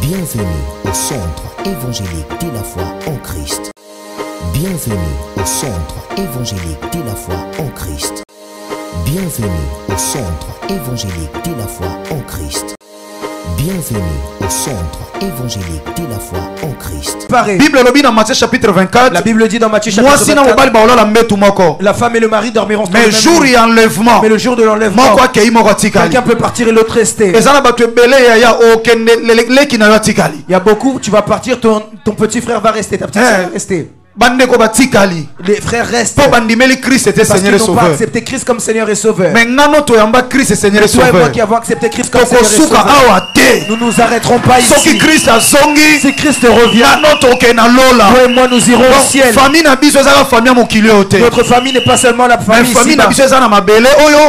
Bienvenue au centre évangélique de la foi en Christ. Bienvenue au centre évangélique de la foi en Christ. Bienvenue au centre évangélique de la foi en Christ. Bienvenue au centre évangélique de la foi en Christ. Bible le dit dans Matthieu chapitre 24. La Bible dit dans Matthieu chapitre 24. La femme et le mari dormiront mais jour y enlèvement. Mais le jour de l'enlèvement, quelqu'un peut partir et l'autre rester. Il y a beaucoup, tu vas partir, ton petit frère va rester, ta petite soeur va rester. Les frères restent parce qu'ils n'ont pas accepté Christ comme Seigneur et Sauveur. Mais toi et moi qui avons accepté Christ comme Seigneur et Sauveur, nous nous arrêterons pas ici. Si Christ revient, toi et moi nous irons au ciel. Notre famille n'est pas seulement la famille ici,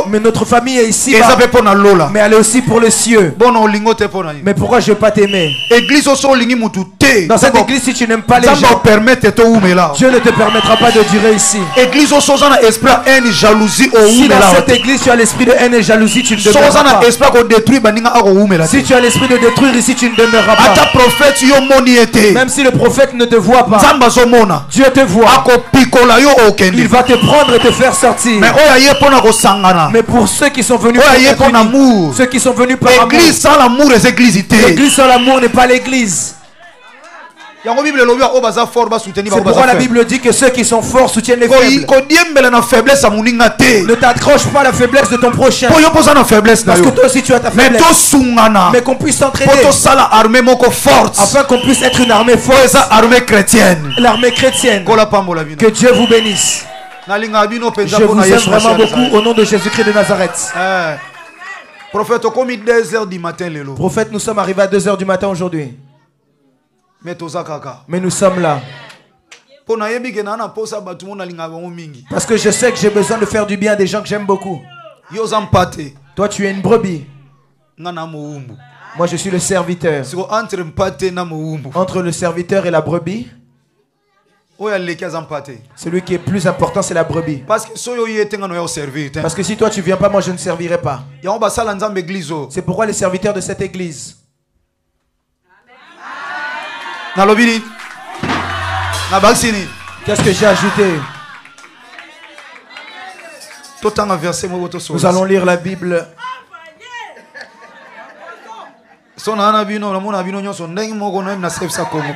mais notre famille est ici, mais elle est aussi pour les cieux. Mais pourquoi je ne vais pas t'aimer? Dans cette église, si tu n'aimes pas les gens, Dieu ne te permettra pas de durer ici. Si dans cette église tu as l'esprit de haine et jalousie, tu ne demeures pas. Si tu as l'esprit de détruire ici, tu ne demeureras pas. Même si le prophète ne te voit pas, Dieu te voit. Il va te prendre et te faire sortir. Mais pour ceux qui sont venus par amour, ceux qui sont venus par amour, l'église sans l'amour n'est pas l'église. C'est pourquoi la Bible dit que ceux qui sont forts soutiennent les faibles. Ne t'accroche pas à la faiblesse de ton prochain. Parce que toi aussi tu as ta faiblesse. Mais qu'on puisse s'entraider afin qu'on puisse être une armée forte. L'armée chrétienne. Que Dieu vous bénisse. Je vous aime vraiment beaucoup au nom de Jésus-Christ de Nazareth. Prophète, nous sommes arrivés à 2 h du matin aujourd'hui. Mais nous sommes là. Parce que je sais que j'ai besoin de faire du bien à des gens que j'aime beaucoup. Toi, tu es une brebis. Moi, je suis le serviteur. Entre le serviteur et la brebis, celui qui est plus important, c'est la brebis. Parce que si toi, tu ne viens pas, moi, je ne servirai pas. C'est pourquoi les serviteurs de cette église, qu'est-ce que j'ai ajouté? Nous allons lire la Bible.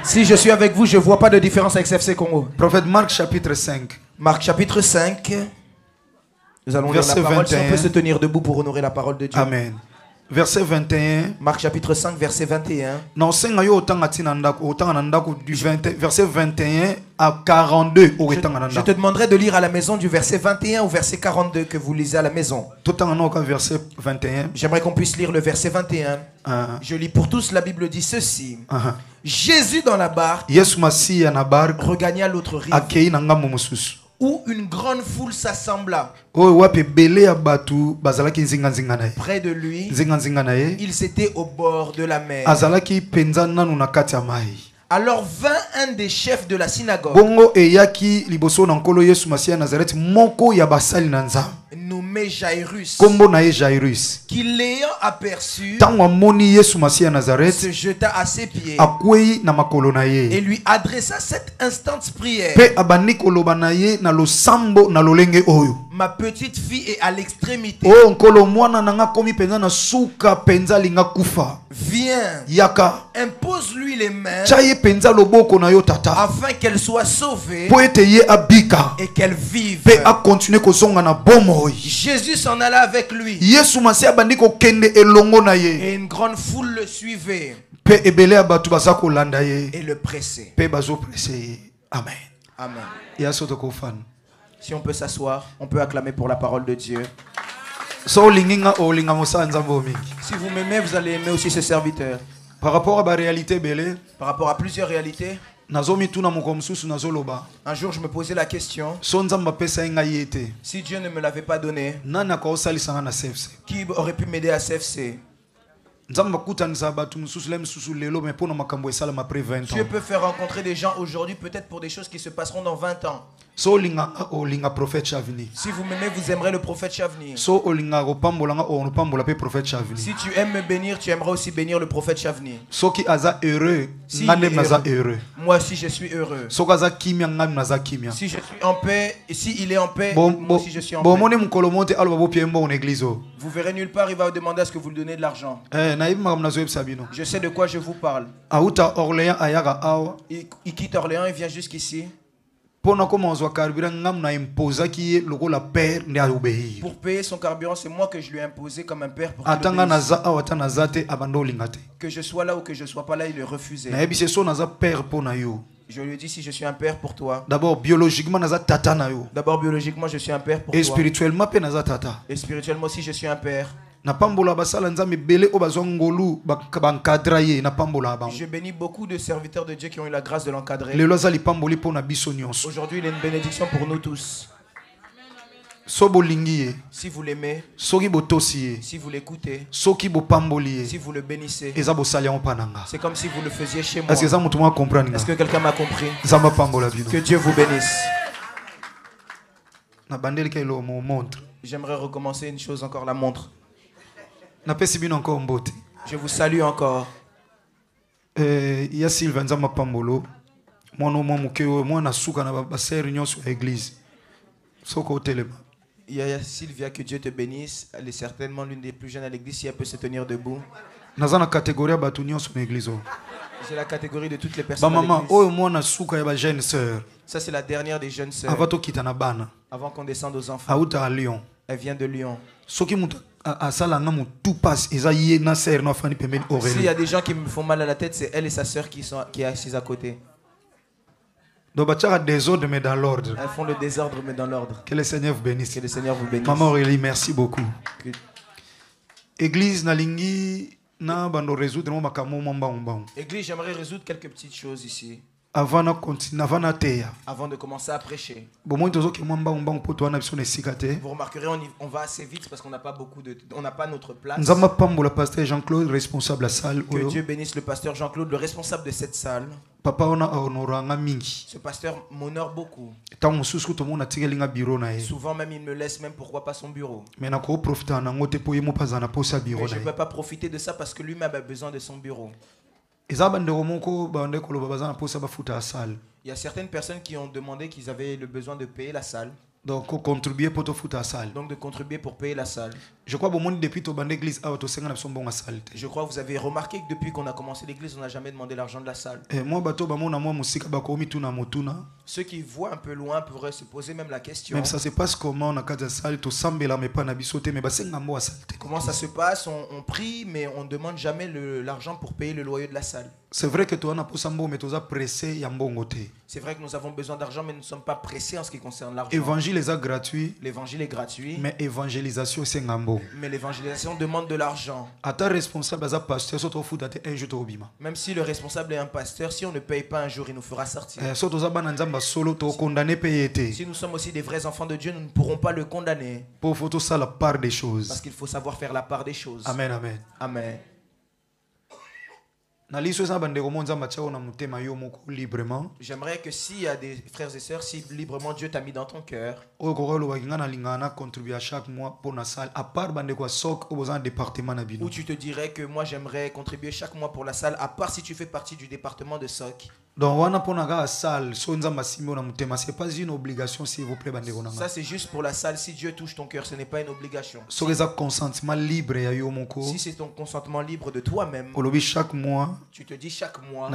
Si je suis avec vous, je ne vois pas de différence avec CFC Congo. Prophète Marc chapitre 5. Marc chapitre 5. Nous allons lire la parole. Si on peut se tenir debout pour honorer la parole de Dieu. Amen. Verset 21. Marc chapitre 5, verset 21. Verset 21 à 42. Je te demanderai de lire à la maison du verset 21 au verset 42 que vous lisez à la maison. Verset 21. J'aimerais qu'on puisse lire le verset 21. Je lis pour tous. La Bible dit ceci. Jésus dans la barque regagna l'autre rive, où une grande foule s'assembla. Près de lui, ils étaient au bord de la mer. Alors vint un des chefs de la synagogue, nommé Jairus, qui l'ayant aperçu, se jeta à ses pieds et lui adressa cette instante prière. Ma petite fille est à l'extrémité. Viens, impose-lui les mains afin qu'elle soit sauvée et qu'elle vive. Jésus s'en alla avec lui et une grande foule le suivait et le pressait. Amen. Amen. Si on peut s'asseoir, on peut acclamer pour la parole de Dieu. Si vous m'aimez, vous allez aimer aussi ce serviteur. Par rapport à plusieurs réalités, un jour je me posais la question, si Dieu ne me l'avait pas donné, qui aurait pu m'aider à CFC? Dieu peut faire rencontrer des gens aujourd'hui, peut-être pour des choses qui se passeront dans 20 ans. Si vous m'aimez, vous aimerez le prophète Chavni. Si tu aimes me bénir, tu aimeras aussi bénir le prophète Chavni. Si moi aussi je suis heureux. Si je suis en paix, et s'il est en paix, moi aussi je suis en paix. Vous verrez nulle part, il va vous demander à ce que vous lui donnez de l'argent. Je sais de quoi je vous parle. Il quitte Orléans, il vient jusqu'ici. Pour payer son carburant, c'est moi que je lui ai imposé comme un père pour qu'il que je sois là ou que je ne sois pas là, il est refusé. Je lui ai dit, si je suis un père pour toi. D'abord biologiquement, je suis un père pour toi. Et spirituellement aussi, je suis un père. Je bénis beaucoup de serviteurs de Dieu qui ont eu la grâce de l'encadrer. Aujourd'hui, il est une bénédiction pour nous tous. Si vous l'aimez, si vous l'écoutez, si vous le bénissez, c'est comme si vous le faisiez chez moi. Est-ce que quelqu'un m'a compris? Que Dieu vous bénisse. J'aimerais recommencer une chose encore, la montre. Je vous salue encore. Il y a Sylvain Zamapambolo. Il y a Sylvia, que Dieu te bénisse. Elle est certainement l'une des plus jeunes à l'église, si elle peut se tenir debout. J'ai la catégorie de toutes les personnes à l'église. Ça, c'est la dernière des jeunes sœurs. Avant qu'on descende aux enfants. Elle vient de Lyon. S'il y a des gens qui me font mal à la tête, c'est elle et sa sœur qui sont assises à côté. Elles font le désordre mais dans l'ordre. Que le Seigneur vous bénisse. Que le Seigneur vous bénisse. Maman Aurélie, merci beaucoup. Église nalingi na bando résoudre mo makamo mbamba. Église, j'aimerais résoudre quelques petites choses ici. Avant de commencer à prêcher. Vous remarquerez, on va assez vite parce qu'on n'a pas beaucoup de, on n'a pas notre place. Que Dieu bénisse le pasteur Jean-Claude, le responsable de cette salle. Ce pasteur m'honore beaucoup. Souvent même il me laisse même pourquoi pas son bureau. Mais je ne peux pas profiter de ça parce que lui-même a besoin de son bureau. Il y a certaines personnes qui ont demandé qu'ils avaient le besoin de payer la salle. Donc contribuer pour de contribuer pour payer la salle. Je crois que vous avez remarqué que depuis qu'on a commencé l'église, on n'a jamais demandé l'argent de la salle. Ceux qui voient un peu loin pourraient se poser même la question. Même ça se passe comment Comment ça se passe? On prie mais on ne demande jamais l'argent pour payer le loyer de la salle. C'est vrai que c'est vrai que nous avons besoin d'argent, mais nous ne sommes pas pressés en ce qui concerne l'argent. L'évangile est gratuit. L'évangile est gratuit. Mais l'évangélisation c'est ngambo. Mais l'évangélisation demande de l'argent. Même si le responsable est un pasteur, si on ne paye pas un jour, il nous fera sortir. Si nous sommes aussi des vrais enfants de Dieu, nous ne pourrons pas le condamner. Parce qu'il faut savoir faire la part des choses. Amen, amen. Amen. J'aimerais que s'il y a des frères et sœurs, si librement Dieu t'a mis dans ton cœur, où tu te dirais que moi j'aimerais contribuer chaque mois pour la salle, à part si tu fais partie du département de SOC. Donc, ça c'est pas une obligation, s'il vous plaît. Ça c'est juste pour la salle. Si Dieu touche ton cœur, ce n'est pas une obligation. Si c'est ton consentement libre de toi-même, chaque mois, tu te dis chaque mois,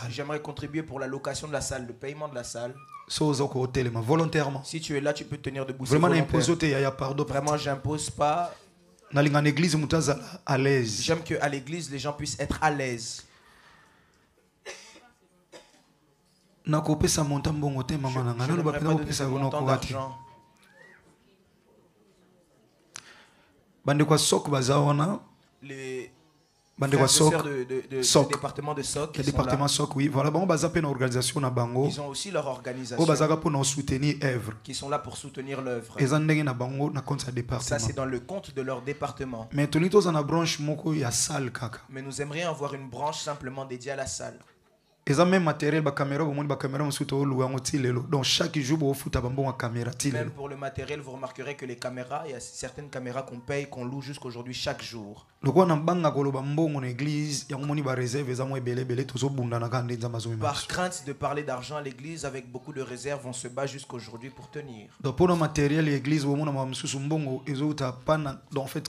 j'aimerais contribuer pour la location de la salle, le paiement de la salle. Volontairement. Si tu es là, tu peux tenir debout. Vraiment, j'impose pas. J'aime qu'à l'église, les gens puissent être à l'aise. Je n'aimerais pas donner ce montant d'argent. Frères et sœurs du département de SOC. Le département SOC, oui. Voilà, bon, organisation na bango. Ils ont aussi leur organisation. Pour soutenir œuvre. Qui sont là pour soutenir l'œuvre. Ça, c'est dans le compte de leur département. Mais nous aimerions avoir une branche simplement dédiée à la salle. Même matériel, donc chaque jour, même pour le matériel, vous remarquerez que les caméras, il y a certaines caméras qu'on paye, qu'on loue jusqu'aujourd'hui chaque jour. Par crainte de parler d'argent à l'église, avec beaucoup de réserves, on se bat jusqu'aujourd'hui pour tenir. Donc pour le matériel, l'église, en fait,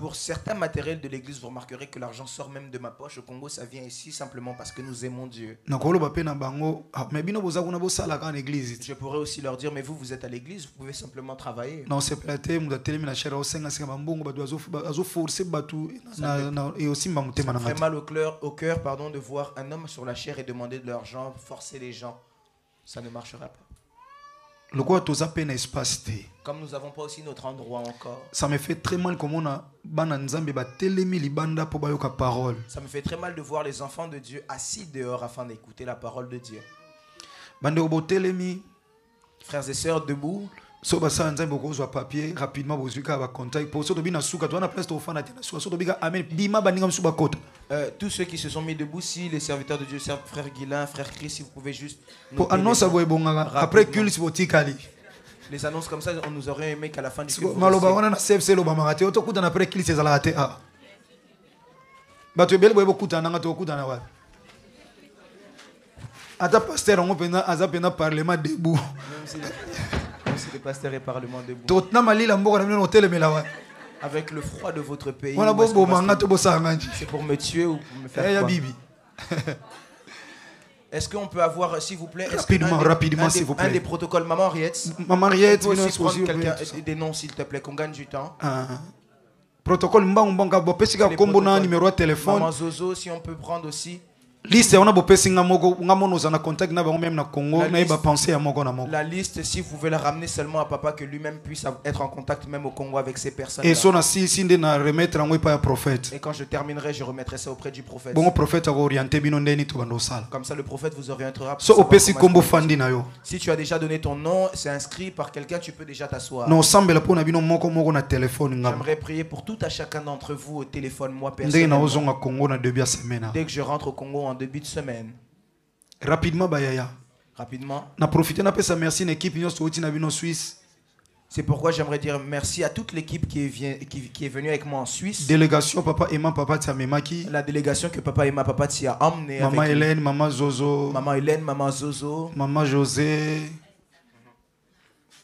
pour certains matériels de l'église, vous remarquerez que l'argent sort même de ma poche. Au Congo, ça vient ici simplement parce que nous aimons Dieu. Je pourrais aussi leur dire, mais vous êtes à l'église, vous pouvez simplement travailler. Non, c'est pas ça fait mal au cœur, de voir un homme sur la chair et demander de l'argent, forcer les gens. Ça ne marchera pas. Comme nous n'avons pas aussi notre endroit encore. Ça me fait très mal comme on a ça me fait très mal de voir les enfants de Dieu assis dehors afin d'écouter la parole de Dieu. Frères et sœurs, debout. So basa nzambe bokozwa papier rapidement bozwika ba contact pour so tobina suka to na place to fana tena so tobika amen bima baninga msuba kota. Tous ceux qui se sont mis debout, si les serviteurs de Dieu, frère Guilain, frère Chris, si vous pouvez juste pour annonce boye bonga après culte botikali. Les annonces comme ça, on nous aurait aimé qu'à la fin du culte. Maloba wana na CFC lo ba marate to kuta na après culte ezala raté ah. Ba to bele boye bokuta na ngato kuta na wa. Ata pasteur on pena azapena parlement debout. Si le pasteur est parlement debout. Avec le froid de votre pays. C'est pour me tuer ou pour me faire quoi? Est-ce qu'on peut avoir, s'il vous plaît, rapidement, s'il vous plaît, un des protocoles, Maman Henriette? Maman Henriette, on peut aussi prendre des noms, s'il te plaît, qu'on gagne du temps. Protocole Mbanga, numéro de téléphone. Maman Zozo, si on peut prendre aussi. Liste on a bopesi ngamoko ngamono za na contact na bango même na Congo na ba penser à moko na moko. La liste, si vous pouvez la ramener seulement à papa, que lui-même puisse être en contact même au Congo avec ces personnes. Et son assis sinde na remettre en pas prophète. Et quand je terminerai, je remettrai ça auprès du prophète. Bon prophète a orienté bino ndeni to bando sala. Comme ça le prophète vous orientera. So opesi kombo fandi na yo. Si tu as déjà donné ton nom, c'est inscrit par quelqu'un, tu peux déjà t'asseoir. Non semble pour na bino moko moko na téléphone ngam. J'aimerais prier pour tout à chacun d'entre vous au téléphone, moi personnellement. Ndenge na ozonga Congo na début de semaine. Dès que je rentre au Congo en début de semaine. Rapidement bayaya. Rapidement. Na profiter na pesa merci une équipe nyos to na bino Suisse. C'est pourquoi j'aimerais dire merci à toute l'équipe qui est venue avec moi en Suisse. Délégation papa Emma papa Tsamemaki. La délégation que papa Emma papa Tia a emmené. Maman Hélène, maman Zozo. Maman Hélène, maman Zozo. Maman José.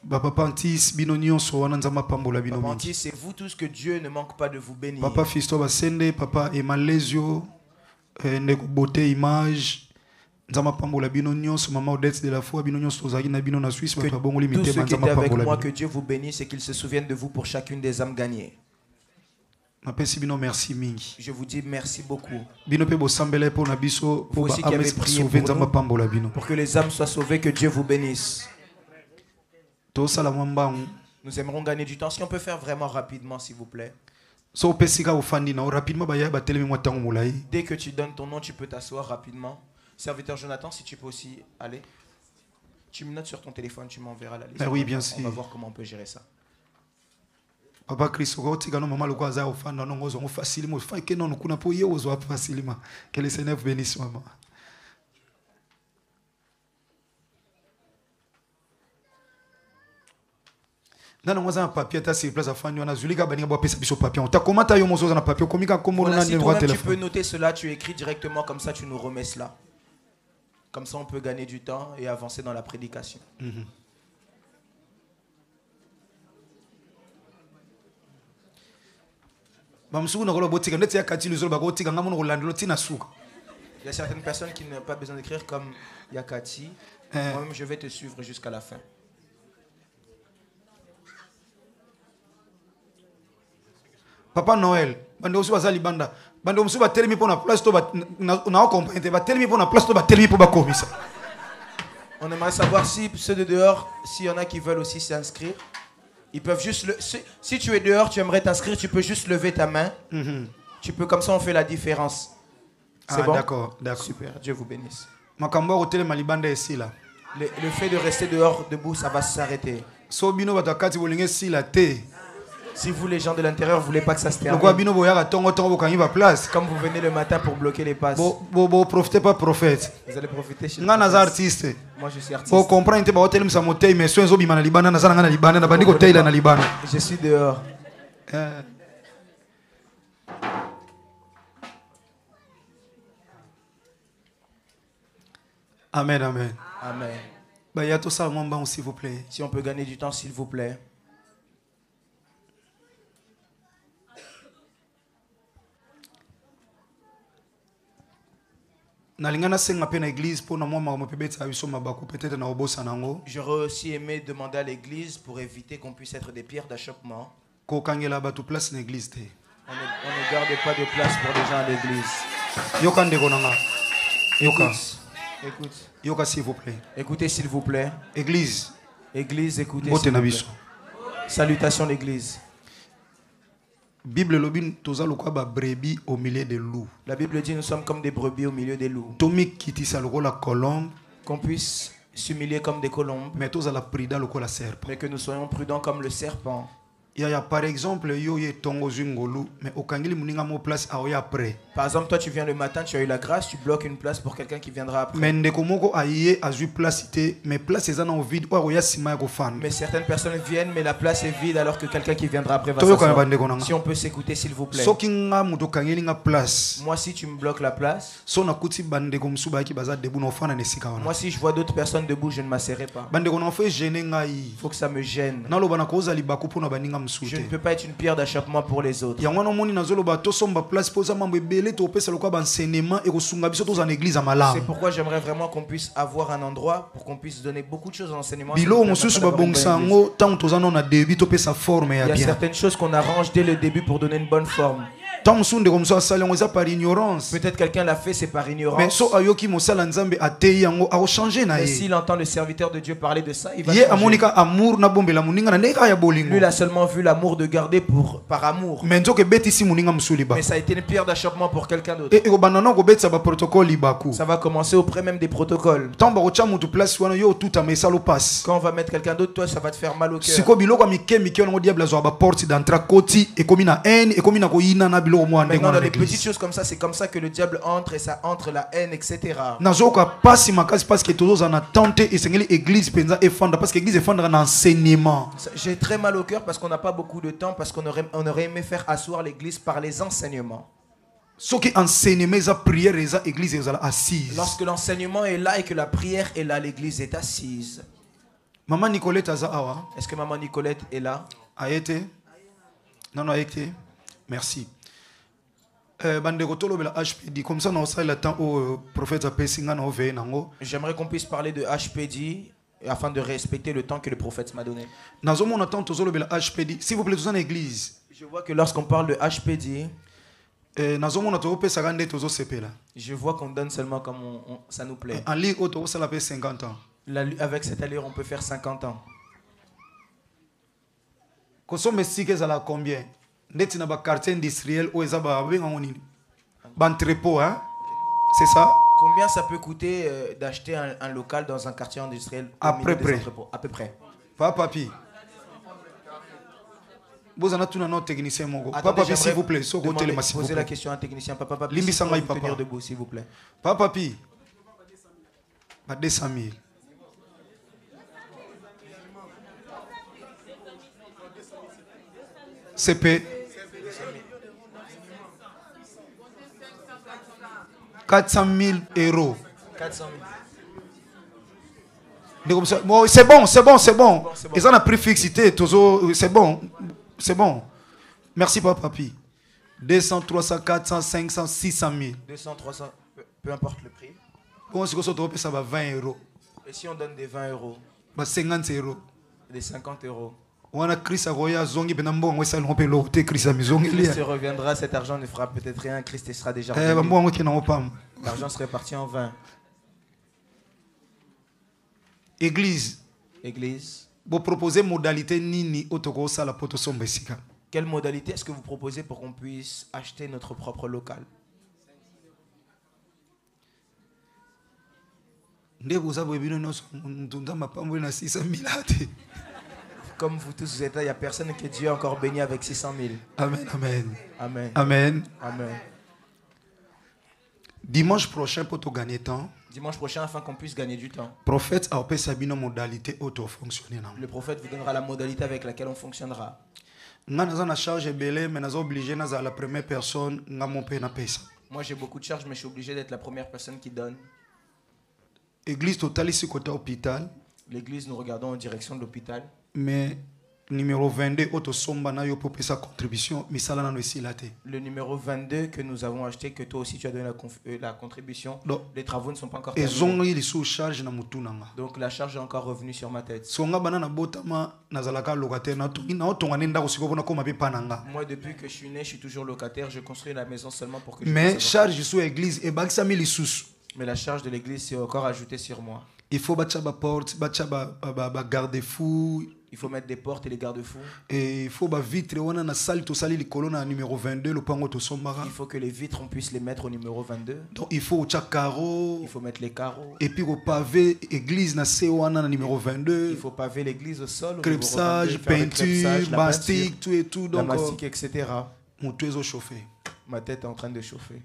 Papa Pantis, binonion so wana nzamba pambola bino. Papa Pantis, c'est vous tous, que Dieu ne manque pas de vous bénir. Papa Fisto Basende, papa Emma Lesio, Ndeko Beauté Image. Nzamba pambola binonion so maman Odette de la foi binonion so zaki na bino na Suisse que papa bongo limité tous ceux qui étaient avec moi, que Dieu vous bénisse et qu'il se souvienne de vous pour chacune des âmes gagnées. Merci mingi. Je vous dis merci beaucoup. Bino pe bosambele pour na biso pour aussi qui avez prié pour que les âmes soient sauvées, que Dieu vous bénisse. Nous aimerons gagner du temps. Si on peut faire vraiment rapidement, s'il vous plaît. Dès que tu donnes ton nom, tu peux t'asseoir rapidement. Serviteur Jonathan, si tu peux aussi aller. Tu me notes sur ton téléphone, tu m'enverras la liste. Oui, bien sûr. On va voir comment on peut gérer ça. Papa Christ, que le Seigneur vous bénisse, maman. Nana mwaza na papier ta sur place afani wana zulika baninga bo pesa biso papier. Ta komata yo mozo na papier komika kombo na numéro de téléphone. Tu peux noter cela, tu écris directement comme ça, tu nous remets cela. Comme ça on peut gagner du temps et avancer dans la prédication. Il y a certaines personnes qui n'ont pas besoin d'écrire comme Yakati. Moi-même je vais te suivre jusqu'à la fin. Papa Noël, bande aussi bazali banda. Bande aussi ba telemi pour na place to ba na comprendre ba telemi pour na place to ba telemi pour ba komisa. On aimerait savoir si ceux de dehors, s'il y en a qui veulent aussi s'inscrire. Ils peuvent juste si tu es dehors, tu aimerais t'inscrire, tu peux juste lever ta main. Tu peux, comme ça on fait la différence. C'est bon? D'accord, d'accord. Super, Dieu vous bénisse. Le fait de rester dehors debout, ça va s'arrêter. Si vous, les gens de l'intérieur, ne voulez pas que ça se termine, comme vous venez le matin pour bloquer les passes, profitez pas, prophète. Vous allez profiter chez moi. Je suis artiste. Je suis dehors. Amen, amen. Amen. S'il vous plaît. Si on peut gagner du temps, s'il vous plaît. J'aurais aussi aimé demander à l'église pour éviter qu'on puisse être des pierres d'achoppement. On ne garde pas de place pour les gens à l'église. Écoute. S'il vous plaît. Écoutez s'il vous plaît. Église. Église, écoutez. S'il vous plaît. Salutations l'église. Bible brebis au milieu des loups. La Bible dit nous sommes comme des brebis au milieu des loups. Qu'on puisse s'humilier comme des colombes. Mais que nous soyons prudents comme le serpent. Par exemple, par exemple, toi tu viens le matin, tu as eu la grâce, tu bloques une place pour quelqu'un qui viendra après. Mais certaines personnes viennent, mais la place est vide alors que quelqu'un qui viendra après va s'asseoir. Si on peut s'écouter s'il vous plaît. Moi si tu me bloques la place, moi si je vois d'autres personnes debout, je ne m'asserai pas. Il faut que ça me gêne. Je ne peux pas être une pierre d'achoppement pour les autres. C'est pourquoi j'aimerais vraiment qu'on puisse avoir un endroit pour qu'on puisse donner beaucoup de choses en enseignement. Il y a certaines choses qu'on arrange dès le début pour donner une bonne forme. Peut-être quelqu'un l'a fait, c'est par ignorance. Mais s'il entend le serviteur de Dieu parler de ça, il va changer. Lui, il a seulement vu l'amour de garder par amour. Mais ça a été une pierre d'achoppement pour quelqu'un d'autre. Ça va commencer auprès même des protocoles. Quand on va mettre quelqu'un d'autre, toi, ça va te faire mal au cœur. Maintenant, dans les petites choses comme ça, c'est comme ça que le diable entre et ça entre la haine, etc. J'ai très mal au cœur parce qu'on n'a pas beaucoup de temps, parce qu'on aurait aimé faire asseoir l'église par les enseignements. Lorsque l'enseignement est là et que la prière est là, l'église est assise. Maman Nicolette est-ce que maman Nicolette est là? A été? Non, a été. Merci. Comme ça, le temps au prophète. J'aimerais qu'on puisse parler de HPD afin de respecter le temps que le prophète m'a donné. S'il vous plaît, tous en église. Je vois que lorsqu'on parle de HPD, je vois qu'on donne seulement comme ça nous plaît. En ligne, 50 ans. Avec cette allure, on peut faire 50 ans. Combien? Quartier industriel ou entrepôt, hein? C'est ça? Combien ça peut coûter d'acheter un local dans un quartier industriel? À peu près. À peu près. Papa Papi. Vous en avez tout un technicien. Papa Papi, s'il vous plaît. Posez la question à un technicien. Papa Papi, si vous pouvez tenir debout, s'il vous plaît. Papa Papi. 200 000. CP. 400 000 euros. 400 000. Bon, c'est bon. Ils ont un prix fixité. C'est bon. Merci, Papa Papi. 200, 300, 400, 500, 600 000. 200, 300, peu importe le prix. Bon, si ça va 20 euros. Et si on donne des 20 euros? 50 euros. Des 50 euros. Christ reviendra, cet argent ne fera peut-être rien, Christ sera déjà revenu. L'argent serait parti en vain. Église. Vous proposez modalité nini otoko sala poto sombesika. Quelle modalité est-ce que vous proposez pour qu'on puisse acheter notre propre local? Comme vous tous vous êtes là, il n'y a personne que Dieu a encore béni avec 600 000. Amen, amen. Amen. Amen. Amen. Dimanche prochain, pour te gagner temps. Dimanche prochain, afin qu'on puisse gagner du temps. Prophète a opéré sa modalité auto-fonctionner. Le prophète vous donnera la modalité avec laquelle on fonctionnera. Moi, j'ai beaucoup de charges, mais je suis obligé d'être la première personne qui donne. Église totale ici côté hôpital. L'église, nous regardons en direction de l'hôpital. Mais numéro 22, auto somba na yo pour sa contribution, mais ça là ici là. Le numéro 22 que nous avons acheté, que toi aussi tu as donné la contribution. Donc, les travaux ne sont pas encore terminés. Donc la charge est encore revenue sur ma tête. Moi, depuis que je suis né, je suis toujours locataire. Je construis la maison seulement pour que je mais charge sur l'église et mais la charge de l'église c'est encore ajoutée sur moi. Il faut garde-fou. Il faut mettre des portes et les garde-fous. Et il faut vitre na salle to sali colonne numéro 22 le pango to sombara. Il faut que les vitres on puisse les mettre au numéro 22. Donc il faut carreau. Il faut mettre les carreaux. Et puis au pavé église na C1 numéro 22. Il faut paver l'église au sol. Crépsage, peinture, mastic, tout et tout. Donc la mastic, etc. Mon toit est chauffé. Ma tête est en train de chauffer.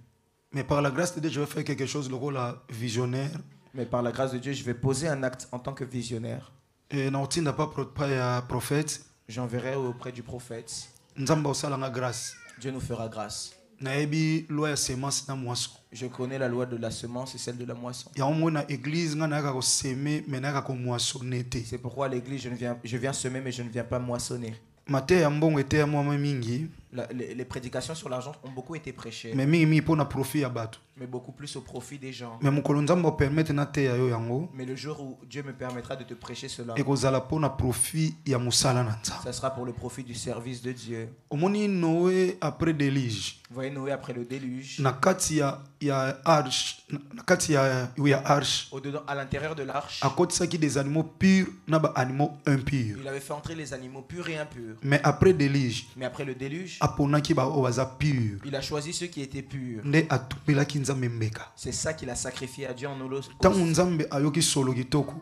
Mais par la grâce de Dieu, je vais faire quelque chose le rôle visionnaire. Mais par la grâce de Dieu, je vais poser un acte en tant que visionnaire. Et non, tu n'as pas prophète. J'enverrai auprès du prophète. Dieu nous fera grâce. Je connais la loi de la semence et celle de la moisson. C'est pourquoi à l'église, je viens semer, mais je ne viens pas moissonner. Les prédications sur l'argent ont beaucoup été prêchées. Mais beaucoup plus au profit des gens. Mais le jour où Dieu me permettra de te prêcher cela, ça sera pour le profit du service de Dieu. Vous voyez Noé après le déluge. À l'intérieur de l'arche, des animaux purs et animaux impurs. Il avait fait entrer les animaux purs et impurs. Mais après le déluge, il a choisi ceux qui étaient purs. C'est ça qu'il a sacrifié à Dieu en holocauste.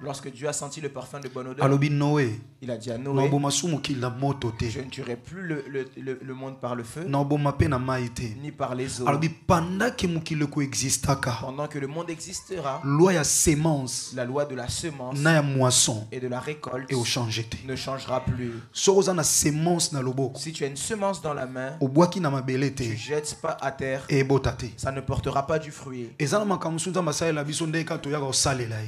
Lorsque Dieu a senti le parfum de bonne odeur, il a dit à Noé, je ne tuerai plus le monde par le feu, ni par les eaux. Pendant que le monde existera, la loi de la semence et de la récolte ne changera plus. Si tu as une semence dans la main, tu ne jettes pas à terre, ça ne portera pas du fruit. Il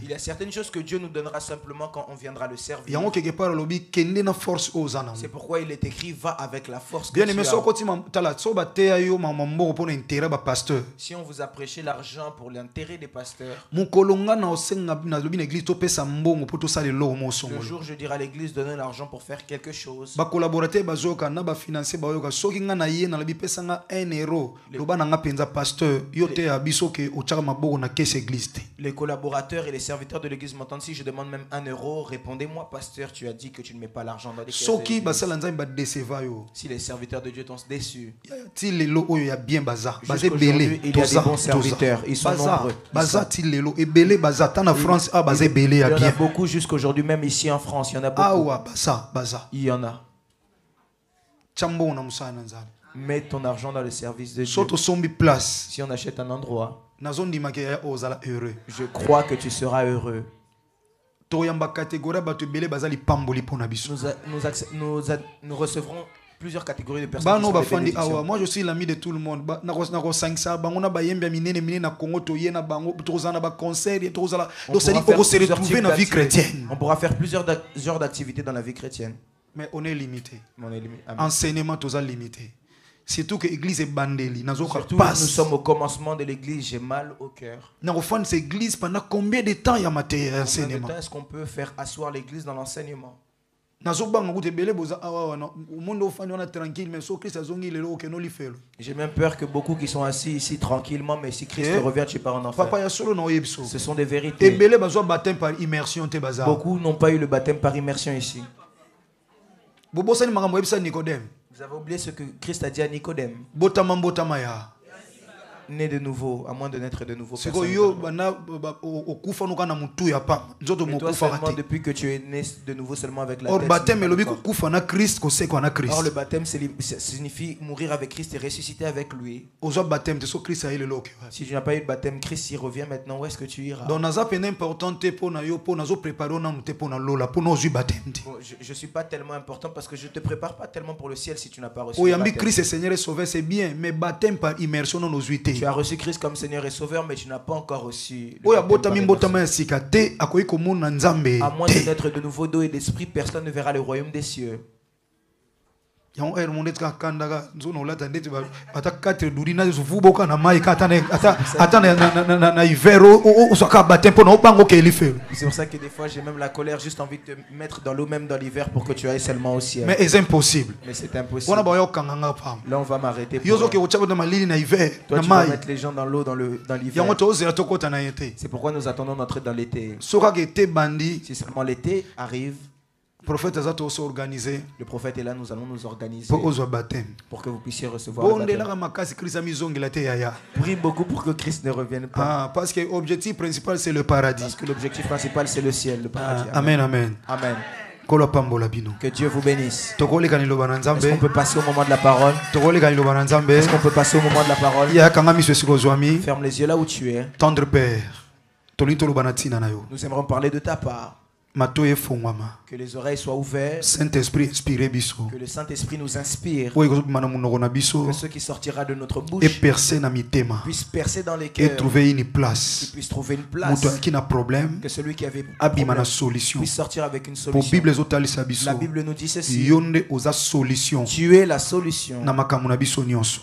y a certaines choses que Dieu nous donnera simplement quand on viendra le servir. C'est pourquoi il est écrit, va avec la force que tu as. Si on vous a prêché l'argent pour l'intérêt des pasteurs, le jour je dirai à l'église, donnez l'argent pour faire quelque chose. Les collaborateurs et les serviteurs de l'église m'entendent. Si je demande même 1 euro, répondez-moi, pasteur, tu as dit que tu ne mets pas l'argent dans les caisses. Si les serviteurs de Dieu t'ont déçu, il y a des bons serviteurs, ils sont nombreux. Il y en a beaucoup jusqu'aujourd'hui, même ici en France, il y en a beaucoup. Il y en a. Mets ton argent dans le service de Dieu. Si on achète un endroit, je crois que tu seras heureux. Nous recevrons plusieurs catégories de personnes. Moi je suis l'ami de tout le monde. On pourra faire plusieurs genres d'activités dans la vie chrétienne. Mais on est limité. Enseignement tout ça limité. Surtout que l'église est bandeli. Surtout nous sommes au commencement de l'église, j'ai mal au cœur. Église pendant combien de temps il y a enseignement? Est-ce qu'on peut faire asseoir l'église dans l'enseignement? J'ai même peur que beaucoup qui sont assis ici tranquillement, mais si Christ revient, tu pars en enfer. Ce sont des vérités. Beaucoup n'ont pas eu le baptême par immersion ici. Vous avez oublié ce que Christ a dit à Nicodème. Né de nouveau, à moins de naître de nouveau. Mais toi seulement depuis que tu es né de nouveau seulement avec la tête. Or le baptême signifie mourir avec Christ et ressusciter avec lui. Si tu n'as pas eu de baptême, Christ y revient maintenant, où est-ce que tu iras? Bon, je ne suis pas tellement important parce que je ne te prépare pas tellement pour le ciel si tu n'as pas reçu le baptême. Christ est Seigneur et Sauveur, c'est bien, mais baptême par immersion dans nos huités. Tu as reçu Christ comme Seigneur et Sauveur, mais tu n'as pas encore reçu. À moins de naître de nouveau d'eau et d'esprit, personne ne verra le royaume des cieux. Bon, c'est pour ça que des fois j'ai même la colère, juste envie de te mettre dans l'eau même dans l'hiver pour que tu ailles seulement au ciel. Mais c'est impossible. Mais c'est impossible. Là on va m'arrêter. Toi tu vas mettre les gens dans l'eau dans l'hiver. C'est pourquoi nous attendons d'entrer dans l'été. Si seulement l'été arrive, le prophète est là, nous allons nous organiser pour que vous puissiez recevoir le baptême. Prie beaucoup pour que Christ ne revienne pas. Parce que l'objectif principal c'est le paradis. Parce que l'objectif principal c'est le ciel, le paradis. Amen, amen. Amen. Que Dieu vous bénisse. Est-ce qu'on peut passer au moment de la parole? Est-ce qu'on peut passer au moment de la parole? Ferme les yeux là où tu es. Tendre Père, nous aimerons parler de ta part. Que les oreilles soient ouvertes. Saint-Esprit, inspirez biso. Que le Saint-Esprit nous inspire. Que ce qui sortira de notre bouche puisse percer dans les cœurs. Et trouver une place. Qu'il puisse trouver une place. Qui n'a problème. Que celui qui avait problème puisse sortir avec une solution. La Bible nous dit ceci. Tu es la solution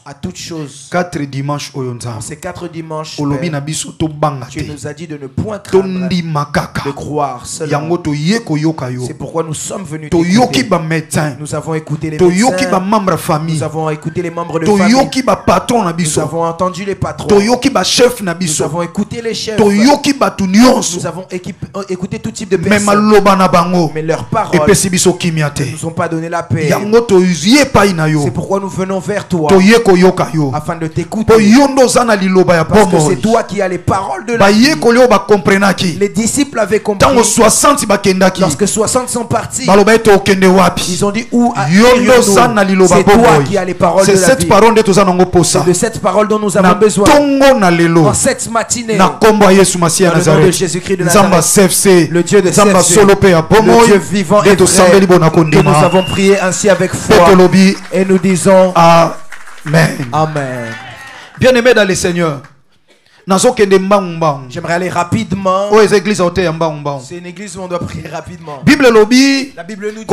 à toute chose. 4 dimanches. En ces 4 dimanches, Père, tu nous as dit de ne point craindre, de croire seulement. C'est pourquoi nous sommes venus t'écouter. Nous avons écouté les médecins. Nous avons écouté les membres de famille. Nous avons entendu les patrons. Nous avons écouté les chefs. Nous avons écouté tout type de personnes. Mais leurs paroles ne nous ont pas donné la paix. C'est pourquoi nous venons vers toi afin de t'écouter. Parce que c'est toi qui as les paroles de la vie. Les disciples avaient compris. Lorsque 60 sont partis, ils ont dit où irons-nous? C'est toi qui as les paroles de la vie. C'est de cette parole dont nous avons besoin. En cette matinée, dans le nom de Jésus-Christ de Nazareth, le Dieu de CFC, le Dieu vivant et vrai, que nous avons prié ainsi avec foi et nous disons Amen. Amen. Bien-aimés dans le Seigneur, j'aimerais aller rapidement. C'est une église où on doit prier rapidement. La Bible nous dit,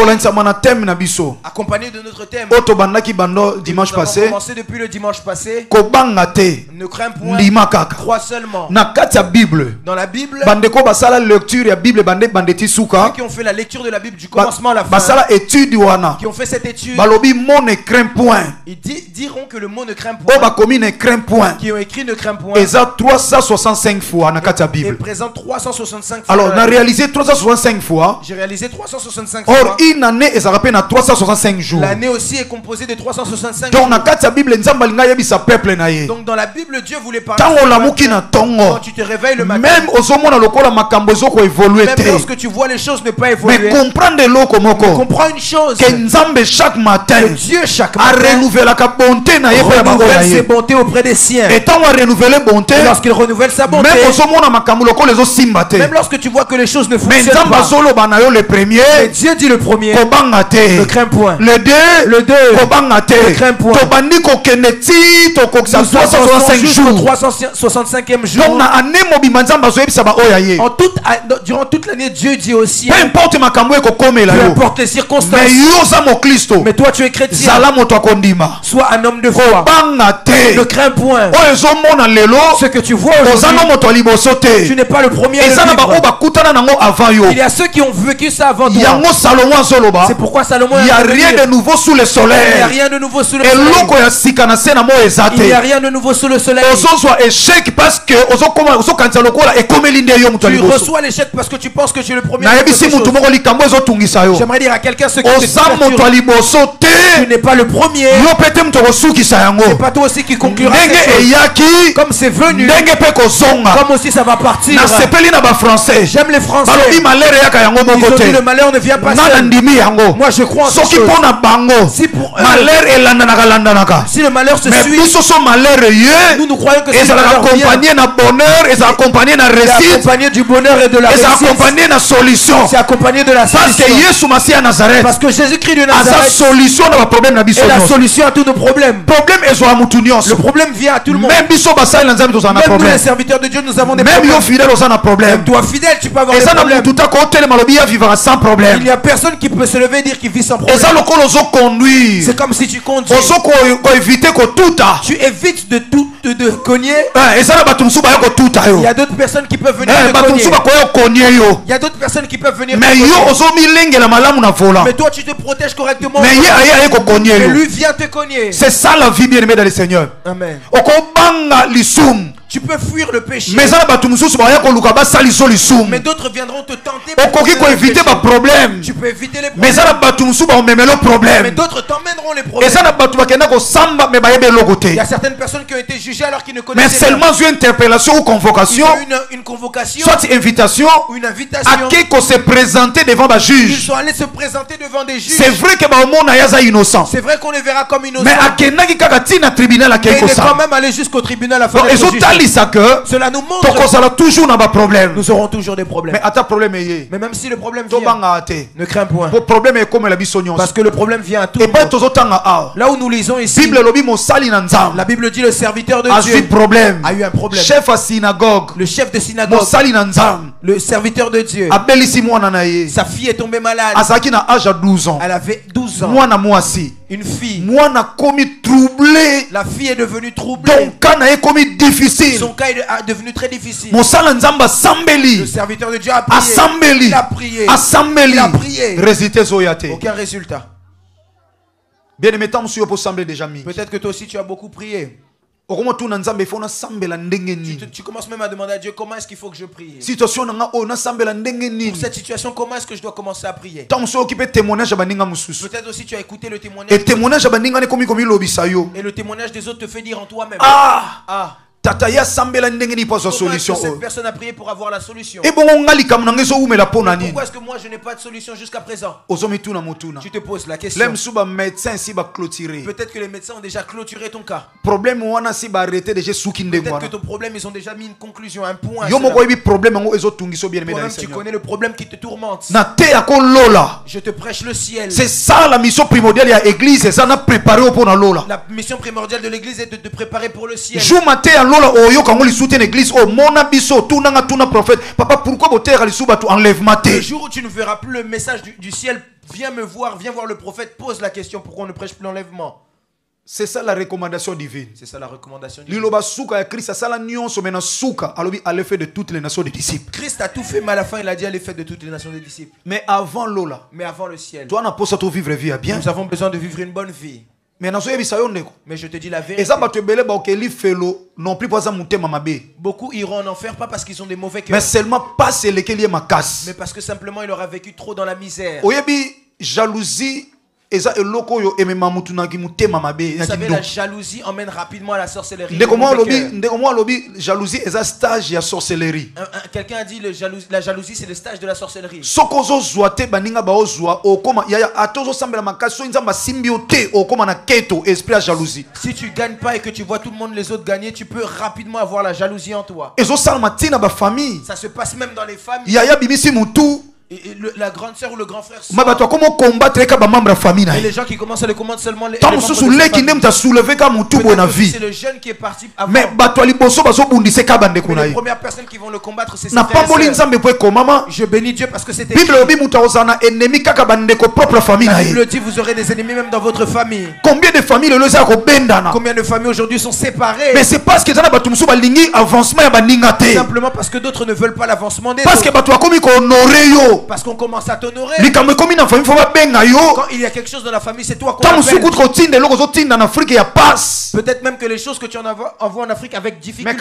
accompagné de notre thème, dimanche passé, commencé depuis le dimanche passé, ne crains point, crois seulement. Dans la Bible, ceux qui ont fait la lecture de la Bible du commencement à la fin, qui ont fait cette étude, ils diront que le mot ne craint point, qui ont écrit ne craint point, 365 fois dans la Bible. Présente 365 fois. Alors, on a réalisé 365 fois. J'ai réalisé 365 fois. Or, une année est rappelée à 365 jours. L'année aussi est composée de 365 jours. Donc, dans la Bible, Dieu voulait parler. Quand tu te réveilles le matin, même lorsque tu vois les choses ne pas évoluer, mais comprends une chose, que chaque matin, Dieu chaque matin renouvelle ses bontés auprès des siens. Et bonté, lorsqu'il renouvelle sa bonté, même lorsque tu vois que les choses ne fonctionnent pas, mais Dieu dit le premier, ne crains point. Le deux, ne crains point. Nous avons 365e jour. Durant toute l'année, Dieu dit aussi, peu importe les circonstances, mais toi tu es chrétien, sois un homme de foi. Ne crains point. Ce que que tu vois aujourd'hui, tu n'es pas le premier à le vivre. Il y a ceux qui ont vécu ça avant toi. C'est pourquoi Salomon il n'y a rien de nouveau sous le soleil. Il n'y a rien de nouveau sous le soleil. Il n'y a rien de nouveau sous le soleil. Tu reçois l'échec parce que tu penses que tu es le premier. J'aimerais dire à quelqu'un ce que tu n'es pas le premier. C'est pas toi aussi qui conclura comme c'est venu, comme aussi ça va partir. J'aime les Français. Ils ont dit le malheur ne vient pas seul. Moi je crois en ces choses. Si le malheur se suit, nous croyons que c'est accompagné du bonheur et de la réussite. C'est accompagné de la solution. Parce que Jésus-Christ de Nazareth est la solution à tous nos problèmes. Le problème vient à tout le monde. Même nous les serviteurs de Dieu, nous avons des problèmes. Même toi fidèle, tu peux avoir des problèmes. Il n'y a personne qui peut se lever et dire qu'il vit sans problème. C'est comme si tu conduis. Tu évites de cogner. Il y a d'autres personnes qui peuvent venir te cogner. Il y a d'autres personnes qui peuvent venir te cogner. Mais toi tu te protèges correctement. Mais lui vient te cogner. C'est ça la vie bien-aimée dans le Seigneur. Amen. Tu peux fuir le péché. Mais d'autres viendront te tenter pour éviter les problèmes. Tu peux éviter les problèmes. Mais d'autres t'emmèneront les problèmes. Il y a certaines personnes qui ont été jugées alors qu'ils ne connaissaient pas. Mais seulement une interpellation ou convocation, une convocation, soit invitation, ou une invitation, à qui qu'on se présenter devant un juge. Ils sont allés se présenter devant des juges. C'est vrai que innocent. C'est vrai qu'on les verra comme innocents. Mais il est quand même allé jusqu'au tribunal afin d'être jugé. Cela nous montre que nous aurons toujours des problèmes. Mais même si le problème vient, ne crains point. Parce que le problème vient à tout le monde. Là où nous lisons ici, la Bible dit le serviteur de Dieu a eu un problème. Le chef de synagogue, le serviteur de Dieu, sa fille est tombée malade. Elle avait 12 ans. Une fille. La fille est devenue troublée. Son cas est devenu très difficile. Le serviteur de Dieu a prié. Il a prié. Il a prié. Aucun résultat. Peut-être que toi aussi tu as beaucoup prié. Tu commences même à demander à Dieu comment est-ce qu'il faut que je prie. Pour cette situation, comment est-ce que je dois commencer à prier. Peut-être aussi tu as écouté le témoignage. Et le témoignage des autres te fait dire en toi-même. Comment est-ce que cette personne a prié pour avoir la solution? Pourquoi est-ce que moi je n'ai pas de solution jusqu'à présent? Tu te poses la question. Peut-être que les médecins ont déjà clôturé ton cas. Peut-être que ton problème, ils ont déjà mis une conclusion, un point. Toi-même tu connais le problème qui te tourmente. Je te prêche le ciel. C'est ça la mission primordiale de l'église. La mission primordiale de l'église est de te préparer pour le ciel. Le jour où tu ne verras plus le message du ciel, viens me voir, viens voir le prophète, pose la question pourquoi on ne prêche plus l'enlèvement. C'est ça la recommandation divine. C'est ça la recommandation divine. Christ a tout fait, mais à la fin il a dit à l'effet de toutes les nations des disciples. Mais avant le ciel, nous avons besoin de vivre une bonne vie. Mais je te dis la vérité. Beaucoup iront en enfer pas parce qu'ils ont des mauvais cœurs, mais seulement mais parce que simplement il aura vécu trop dans la misère. Jalousie. Vous savez, la jalousie emmène rapidement à la sorcellerie. Jalousie est un stage de sorcellerie. Quelqu'un a dit la jalousie c'est le stage de la sorcellerie. Si tu gagnes pas et que tu vois tout le monde les autres gagner, tu peux rapidement avoir la jalousie en toi. Ça se passe même dans les familles. la grande sœur ou le grand frère. Et les gens qui commencent à le combattre seulement les membres de sa famille. C'est le jeune qui est parti avant. Mais les premières personnes qui vont le combattre, c'est ses frères et sœurs. Je bénis Dieu parce que c'était la Bible dit vous aurez des ennemis même dans votre famille. Combien de familles aujourd'hui sont séparées? Mais c'est parce que simplement parce que d'autres ne veulent pas l'avancement des autres. Parce qu'on commence à t'honorer. Quand il y a quelque chose dans la famille, c'est toi qu'on appelle. Peut-être même que les choses que tu envoies en Afrique avec difficulté.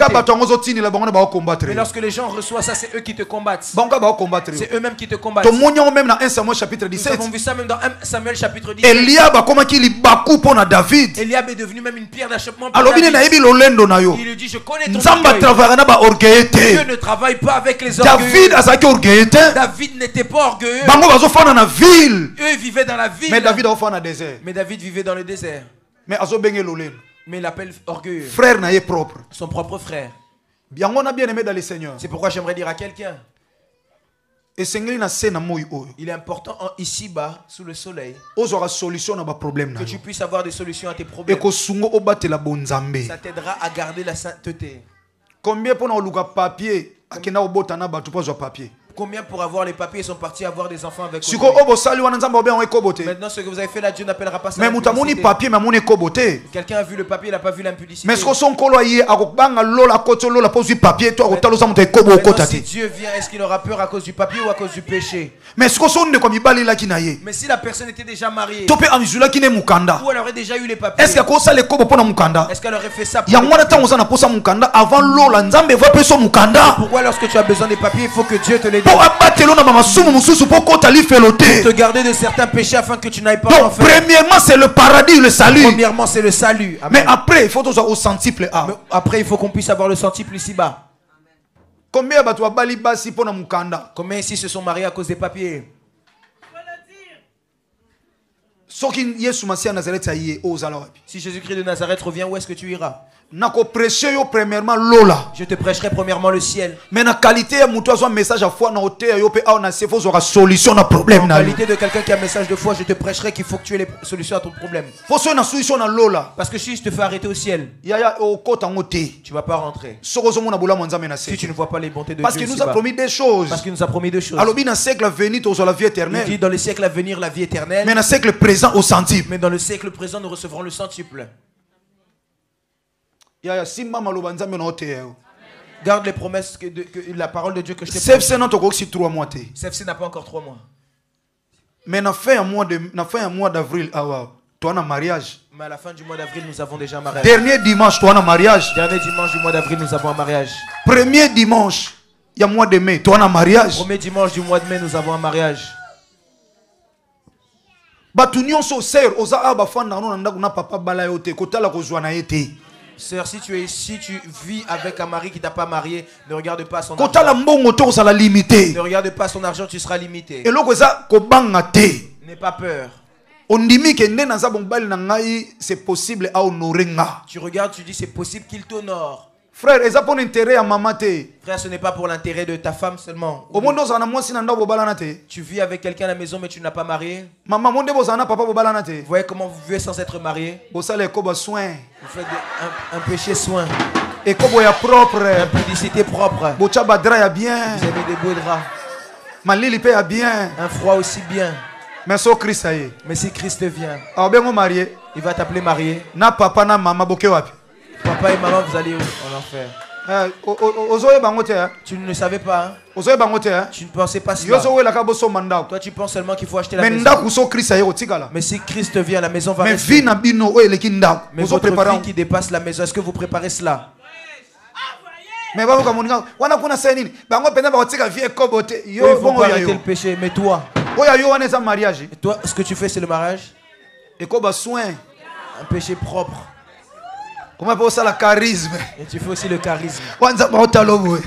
Mais lorsque les gens reçoivent ça, c'est eux qui te combattent. C'est eux-mêmes qui te combattent. Nous avons vu ça même dans 1 Samuel chapitre 10. Eliab est devenu même une pierre d'achoppement pour David. Il lui dit, je connais ton orgueil. Dieu ne travaille pas avec les orgueilleux. David n'était pas orgueilleux. Eux vivaient dans la ville. Mais David vivait dans le désert. Mais il l'appelle orgueilleux. Frère n'est propre. Son propre frère. Bien, on a bien aimé dans le Seigneur. C'est pourquoi j'aimerais dire à quelqu'un. Il est important ici-bas, sous le soleil, que tu puisses avoir des solutions à tes problèmes. Ça t'aidera à garder la sainteté. Combien pour nous papier? Combien pour avoir les papiers sont partis avoir des enfants avec eux? Maintenant ce que vous avez fait là, Dieu n'appellera pas ça l'impudicité. Quelqu'un a vu le papier, il n'a pas vu l'impudicité. Mais si Dieu vient, est-ce qu'il aura peur à cause du papier ou à cause du péché? Mais si la personne était déjà mariée ou elle aurait déjà eu les papiers, est-ce qu'elle aurait fait ça pour pourquoi lorsque tu as besoin des papiers, il faut que Dieu te les donne? Pour te garder de certains péchés afin que tu n'ailles pas en enfer. Premièrement, c'est le paradis, le salut. Premièrement, c'est le salut. Amen. Mais après, il faut toujours au centuple. Après, il faut qu'on puisse avoir le centuple ici-bas. Combien ici se sont mariés à cause des papiers? Si Jésus-Christ de Nazareth revient, où est-ce que tu iras? Je te prêcherai premièrement le ciel. Mais la qualité de message à foi, solution à problème. En qualité de quelqu'un qui a un message de foi, je te prêcherai qu'il faut que tu aies les solutions à ton problème. Parce que si je te fais arrêter au ciel, tu ne vas pas rentrer. Si tu ne vois pas les bontés de Dieu. Parce qu'il nous a promis des choses. Parce qu'il nous a promis deux choses. Alors, dans le siècle à venir, tu auras la vie éternelle. Il dit dans le siècle à venir, la vie éternelle. Mais dans le siècle présent, au centuple. Mais dans le siècle présent, nous recevrons le centuple. Garde les promesses que la parole de Dieu que je t'ai promis. CFC n'a pas encore 3 mois. Mais na fin un mois d'avril, tu as un mariage. Mais à la fin du mois d'avril, nous avons déjà un mariage. Dernier dimanche, tu as un mariage. Dernier dimanche du mois d'avril, nous avons un mariage. Premier dimanche, il y a mois de mai, tu as un mariage. Premier dimanche du mois de mai, nous avons un mariage. Sœur, si tu vis avec un mari qui t'a pas marié, ne regarde pas son argent. Ne regarde pas son argent, tu seras limité. N'aie pas peur. C'est possible à honorer. Tu regardes, tu dis c'est possible qu'il t'honore. Frère, ce n'est pas pour l'intérêt de ta femme seulement. Tu vis avec quelqu'un à la maison mais tu n'as pas marié. Vous voyez comment vous vivez sans être marié. Vous faites un péché soin. Impudicité propre. Vous avez des beaux draps. Un froid aussi bien. Mais si Christ vient, il va t'appeler marié. Papa et maman, vous allez en enfer. Tu ne le savais pas. Tu ne pensais pas cela. Toi, tu penses seulement qu'il faut acheter la maison. Mais si Christ vient, la maison va rester. Mais votre vie qui dépasse la maison, est-ce que vous préparez cela? Mais ils vont arrêter le péché. Mais toi, ce que tu fais, c'est le mariage. Un péché propre. Comment on appelle ça, le charisme? Et tu fais aussi le charisme.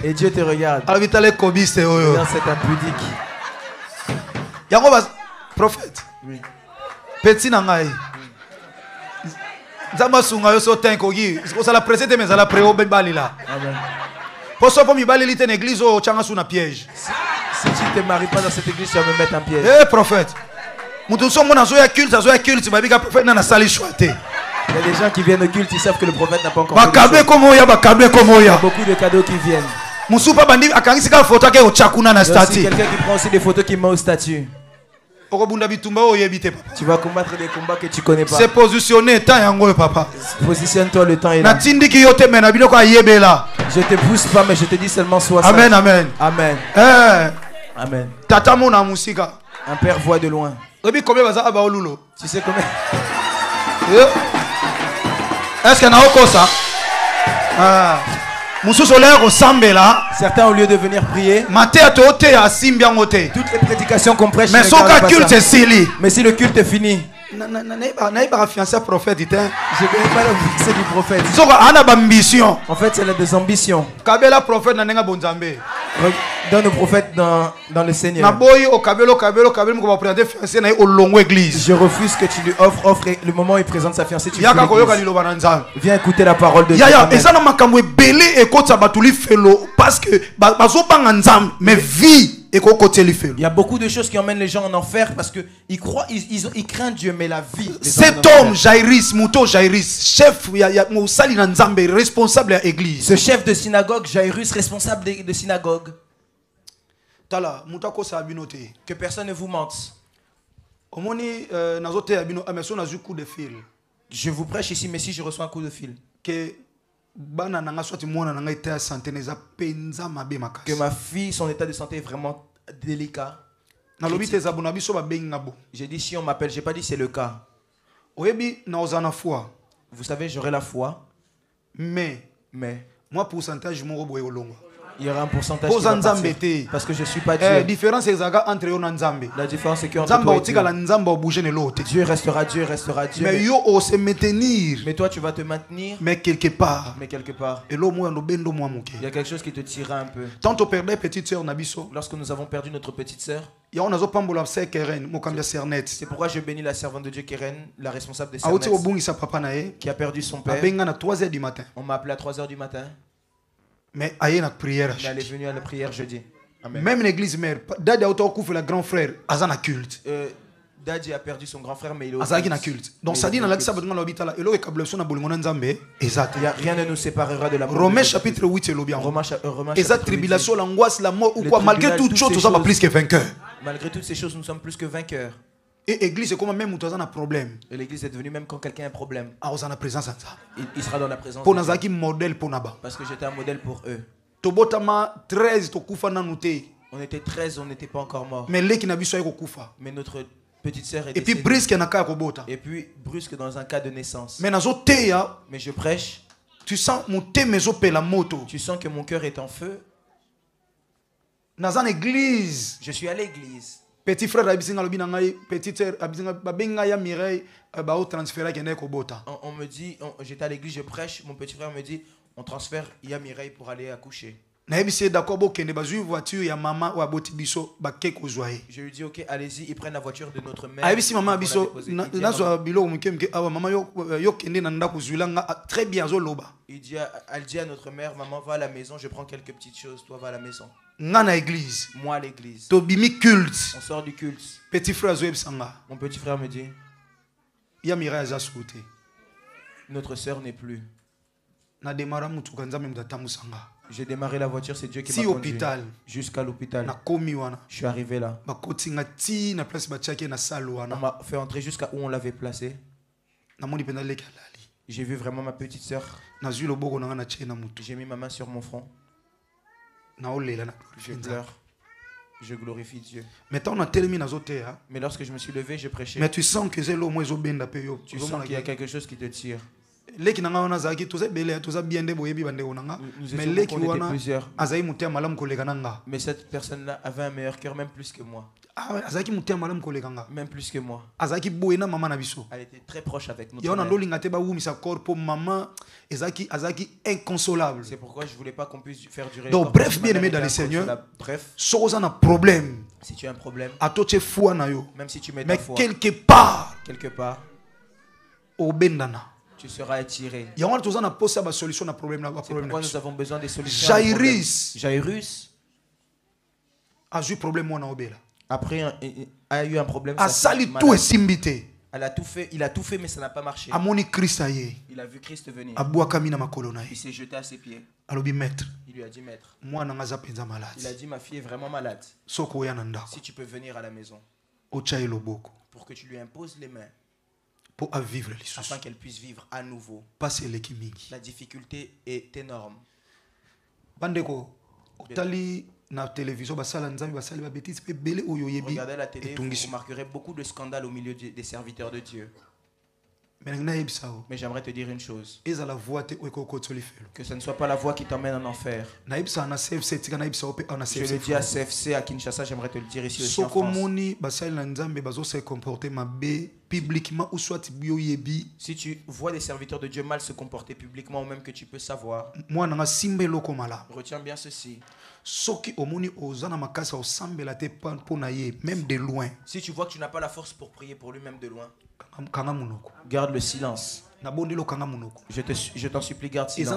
Et Dieu te regarde. Regarde cet impudique. Prophète. Oui. Petit nangai. Zamasunga yoso tenkogi. Ça la précède mais ça la préo balila. Amen. Pour ça pour mi balili ten église au changa sous na piège. Si tu ne te maries pas dans cette église, tu vas me mettre un piège. Eh, prophète. Il y a des gens qui viennent au culte, ils savent que le prophète n'a pas encore fait il y a beaucoup de cadeaux qui viennent. Voici quelqu'un qui prend aussi des photos qui met au statut. Tu vas combattre des combats que tu ne connais pas. C'est positionné, papa. Positionne-toi, le temps est là. Je ne te pousse pas, mais je te dis seulement sois sage. Amen, amen. Amen. Amen. Un père voit de loin. Tu sais combien? Est-ce qu'il y en a encore ça? Certains, au lieu de venir prier, toutes les prédications qu'on prêche, mais si le culte est fini, je ne connais pas le prophète du prophète. En fait, c'est des ambitions. Donne au prophète dans le Seigneur. Je refuse que tu lui offres le moment où il présente sa fiancée. Viens écouter la parole de Dieu. Parce que mais vie. Il y a beaucoup de choses qui emmènent les gens en enfer parce qu'ils croient, ils craignent Dieu, mais la vie. Cet homme, Jairus, chef, responsable de l'église. Ce chef de synagogue, Jairus, responsable de synagogue. Que personne ne vous mente. Je vous prêche ici, mais si je reçois un coup de fil. Que ma fille, son état de santé est vraiment délicat. J'ai dit si on m'appelle, j'ai pas dit c'est le cas. Vous savez, j'aurai la foi. Mais moi, pourcentage, il y aura un pourcentage qui va partir, parce que je ne suis pas Dieu. La différence est entre la différence est qu'entre toi et Dieu. Dieu restera Dieu, restera Dieu. Mais toi tu vas te maintenir. Mais quelque part. Il y a quelque chose qui te tirera un peu. Lorsque nous avons perdu notre petite sœur, c'est pourquoi je bénis la servante de Dieu Keren, la responsable des Cernet, qui a perdu son père. On m'a appelé à 3 h du matin. Mais elle est venue à la prière jeudi. Amen. Même l'église mère, Daddy a le grand frère, Azana culte. Daddy a perdu son grand frère, mais il est au culte. Donc ça dit dans l'Axe dans l'hôpital, il y a rien ne nous séparera de la mort. Romains chapitre 8 c'est bien. Exact, tribulation, l'angoisse, la mort ou quoi, malgré toutes choses, nous sommes plus que vainqueurs. Malgré toutes ces choses, nous sommes plus que vainqueurs. Et l'église c'est comme même où tu as un problème. Et l'église est devenue même quand quelqu'un a un problème. Il sera dans la présence. Parce que j'étais un modèle pour eux. On était 13, on n'était pas encore morts. Mais notre petite sœur est décédée. Et puis brusque dans un cas de naissance. Mais je prêche. Tu sens que mon cœur est en feu. Je suis à l'église. Petit frère petite sœur on me dit, j'étais à l'église, je prêche, mon petit frère me dit on transfère Mireille pour aller accoucher. Je lui dis ok, allez-y, ils prennent la voiture de notre mère. Elle dit à notre mère, maman va à la maison, je prends quelques petites choses, toi va à la maison. Moi à l'église. On sort du culte. Petit frère mon petit frère me dit notre soeur n'est plus. J'ai démarré la voiture, c'est Dieu qui m'a conduit jusqu'à l'hôpital. Je suis arrivé là. On m'a fait entrer jusqu'à où on l'avait placé. J'ai vu vraiment ma petite soeur. J'ai mis ma main sur mon front. Je pleure. Je glorifie Dieu. Mais lorsque je me suis levé, je prêchais. Mais tu sens qu'il y a quelque chose qui te tire. Nous étions plusieurs. Mais cette personne-là avait un meilleur cœur, même plus que moi. Même plus que moi. Elle était très proche avec notre mère. C'est pourquoi je ne voulais pas qu'on puisse faire durer. Donc bref, bien aimé dans le Seigneur, si tu as un problème, même si tu mets ta foi, quelque part, tu seras attiré. C'est pourquoi nous avons besoin des solutions. Jairus, Après, il a eu un problème. Il a tout fait, mais ça n'a pas marché. Il a vu Christ venir. Il s'est jeté à ses pieds. Il lui a dit, maître. Il a dit, ma fille est vraiment malade. Si tu peux venir à la maison. Pour que tu lui imposes les mains. Afin qu'elle puisse vivre à nouveau. La difficulté est énorme. Regardez la télé, vous remarquerez beaucoup de scandales au milieu des serviteurs de Dieu. Mais j'aimerais te dire une chose. Que ce ne soit pas la voie qui t'emmène en enfer. Je le dis à CFC, à Kinshasa, j'aimerais te le dire ici aussi en France. Si tu vois des serviteurs de Dieu mal se comporter publiquement ou même que tu peux savoir, retiens bien ceci. Si tu vois que tu n'as pas la force pour prier pour lui même de loin, garde le silence. Je t'en supplie, garde silence.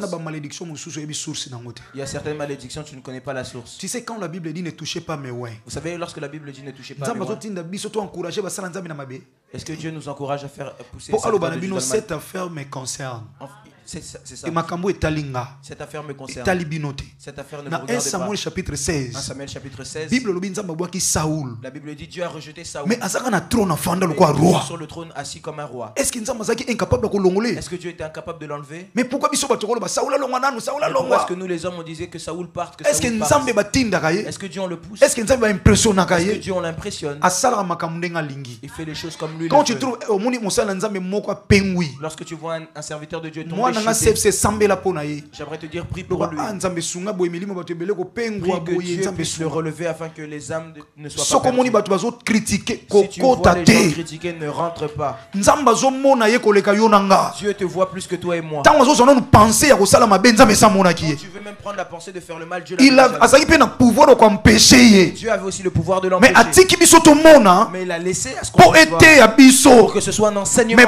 Il y a certaines malédictions, tu ne connais pas la source. Tu sais, quand la Bible dit ne touchez pas mes oins, vous savez, lorsque la Bible dit ne touchez pas mes oins, est-ce que Dieu nous encourage à faire pousser cette affaire me concerne? C'est ça. Cette affaire me concerne. Cette affaire ne me regarde pas. Samuel chapitre 16. 1 Samuel chapitre 16. La Bible dit Dieu a rejeté Saoul. Mais sur le trône assis comme un roi. Est-ce que Dieu était incapable de l'enlever? Mais pourquoi est-ce que nous les hommes on disait que Saoul parte? Est-ce que Dieu on le pousse? Est-ce que Dieu on l'impressionne? Il fait les choses comme lui. Quand tu trouves lorsque tu vois un serviteur de Dieu tomber, j'aimerais te dire, prie pour lui. Prie que Dieu puisse le relever afin que les âmes ne soient pas perdues. Si tu vois les gens critiquer, ne rentre pas. Dieu te voit plus que toi et moi. Quand tu veux même prendre la pensée de faire le mal, Dieu avait aussi le pouvoir de l'empêcher. Mais il a laissé à ce qu'on pour que ce soit un enseignement.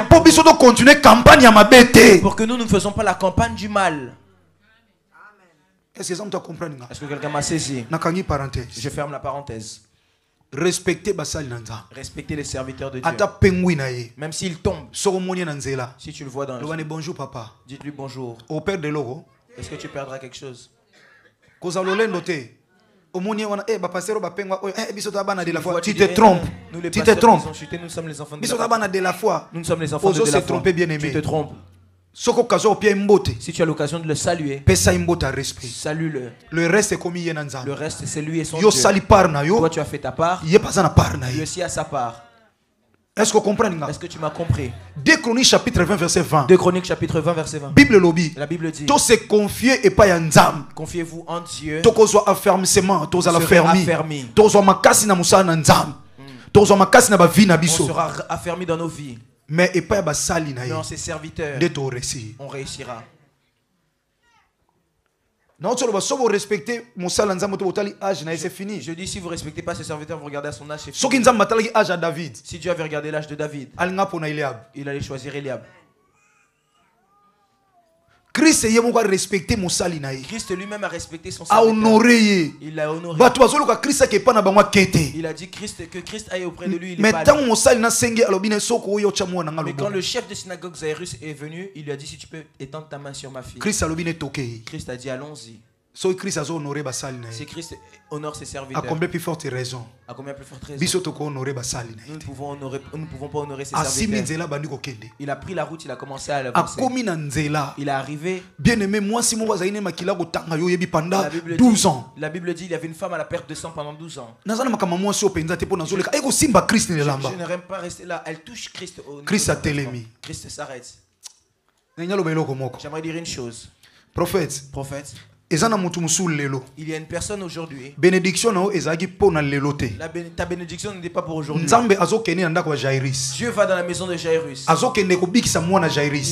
Pour que nous ne faisons pas la campagne du mal. Est-ce que quelqu'un m'a saisi? Je ferme la parenthèse. Respectez les serviteurs de Dieu. Même s'ils tombent. Si tu le vois dans le bonjour papa. Dites-lui bonjour. Est-ce que tu perdras quelque chose? Tu te trompes. Tu te trompes. Nous sommes les enfants de la foi. Nous sommes les enfants de la foi. Tu te trompes. Si tu as l'occasion de le saluer, salue-le. Le reste c'est lui et son Dieu. Toi tu as fait ta part. Lui aussi a sa part. Est-ce que vous comprenez? Est-ce que tu m'as compris? 2 Chroniques chapitre 20 verset 20. 2 Chroniques chapitre 20 verset 20. La Bible dit. Confiez-vous en Dieu. On sera affermi dans nos vies. Mais en ses serviteurs, on réussira. Je dis, si vous ne respectez pas ses serviteurs, vous regardez à son âge, c'est fini. Si Dieu avait regardé l'âge de David, il allait choisir Eliab. Christ lui-même a respecté son serviteur. Il l'a honoré. Il a dit que Christ aille auprès de lui. Mais quand le chef de synagogue Zairus est venu, il lui a dit, si tu peux étendre ta main sur ma fille. Christ a dit, allons-y. Si Christ honore ses serviteurs, à combien plus forte raison, nous ne pouvons pas honorer ses serviteurs. Il a pris la route, il a commencé à avancer. Il est arrivé. Bien aimé, moi si moi pendant 12 ans. La Bible dit il y avait une femme à la perte de sang pendant 12 ans. Je n'aime pas rester là. Elle touche Christ. Christ a télémi. Christ s'arrête. J'aimerais dire une chose. Prophète. Il y a une personne aujourd'hui. Bénédiction ta bénédiction n'était pas pour aujourd'hui. Dieu va dans la maison de Jairus. Il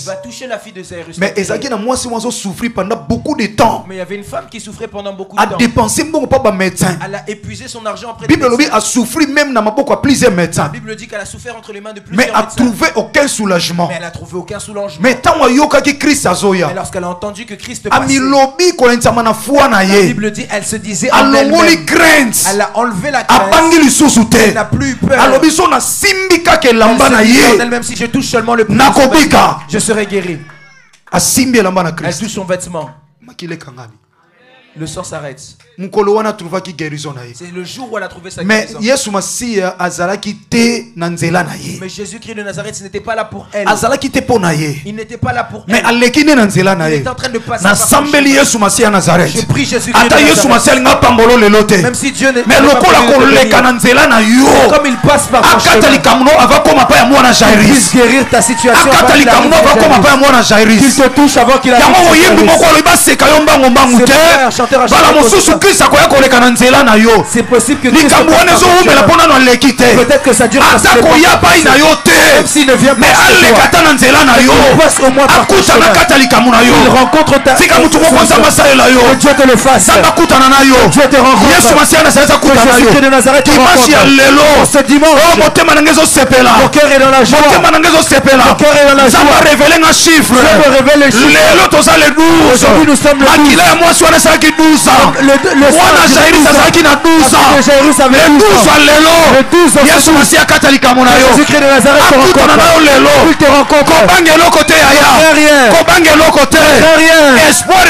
va toucher la fille de Jairus. Mais il souffert pendant beaucoup de temps. Mais il y avait une femme qui souffrait pendant beaucoup de temps. Elle a épuisé son argent auprès des médecins. A souffert même dans plusieurs médecins. La Bible dit qu'elle a souffert entre les mains de plusieurs médecins. Mais a trouvé aucun soulagement. Mais elle a trouvé aucun soulagement. Mais lorsqu'elle a entendu que Christ passait, Bible dit, elle se disait en elle-même. Elle a enlevé la crainte. Elle n'a plus peur. Elle se dit en elle-même, si je touche seulement le pied, je serai guéri. Elle touche son vêtement. Le sang s'arrête. C'est le jour où elle a trouvé sa guérison. Mais Jésus-Christ de Nazareth, ce n'était pas là pour elle. Il n'était pas là pour elle. Il était en train de passer par son chemin. Je prie Jésus-Christ de Nazareth. Même si Dieu n'est pas comme il passe par son chemin, il puisse guérir ta situation avant qu'il qu'il te touche avant qu'il arrive. C'est possible que Christ peut-être que ça dure même s'il ne vient pas chez toi, il passe au moins par ton chemin. Il rencontre ta que Dieu te le fasse. Que Dieu te rencontre. Que Jésus-Christ de Nazareth te rencontre. Ce dimanche, mon cœur est dans la joie. Mon cœur est dans la joie. Dieu me révèle les chiffres. Aujourd'hui nous sommes le 12. Le Jésus-Christ de Nazareth te rencontre. Il te rencontre. Espoir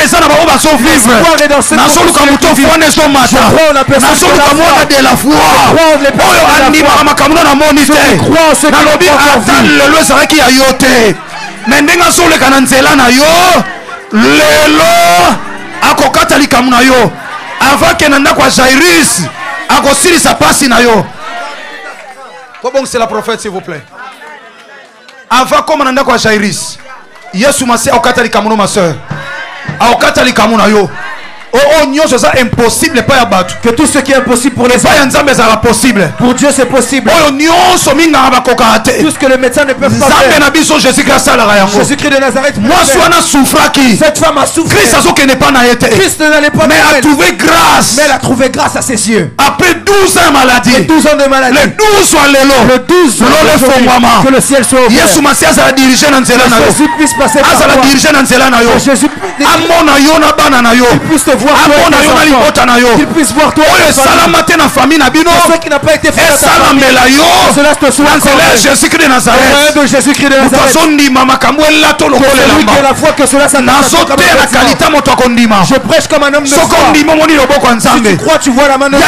est dans ce monde. Je crois en la personne de la foi. Je crois en ce avant que nanda kwa Jairus akosiri sa pasi na yo. Comment c'est la prophète s'il vous plaît? Avant comme nanda kwa Jairus Yesu masi akokatali kamuno ma sœur. Akokatali kamuno yo. Impossible pas batu. Que tout ce qui est impossible pour les hommes, possible. Pour Dieu c'est possible. Tout ce que les médecins ne peuvent pas faire, Jésus-Christ de Nazareth. Cette femme a souffert. Christ n'allait pas, mais a trouvé grâce. Mais elle a trouvé grâce à ses yeux. Après 12 ans de maladie, le 12 que le ciel soit ouvert. Jésus puisse passer par toi. Jésus puisse te voir. Qu'il puisse voir toi. Ceux qui n'ont pas été faits dans ta famille, cela te soit accordé. Jésus-Christ de Nazareth. Que celui qui a la foi, que cela s'annonce. Je prêche comme un homme de foi. Si tu crois, tu vois la main de Dieu.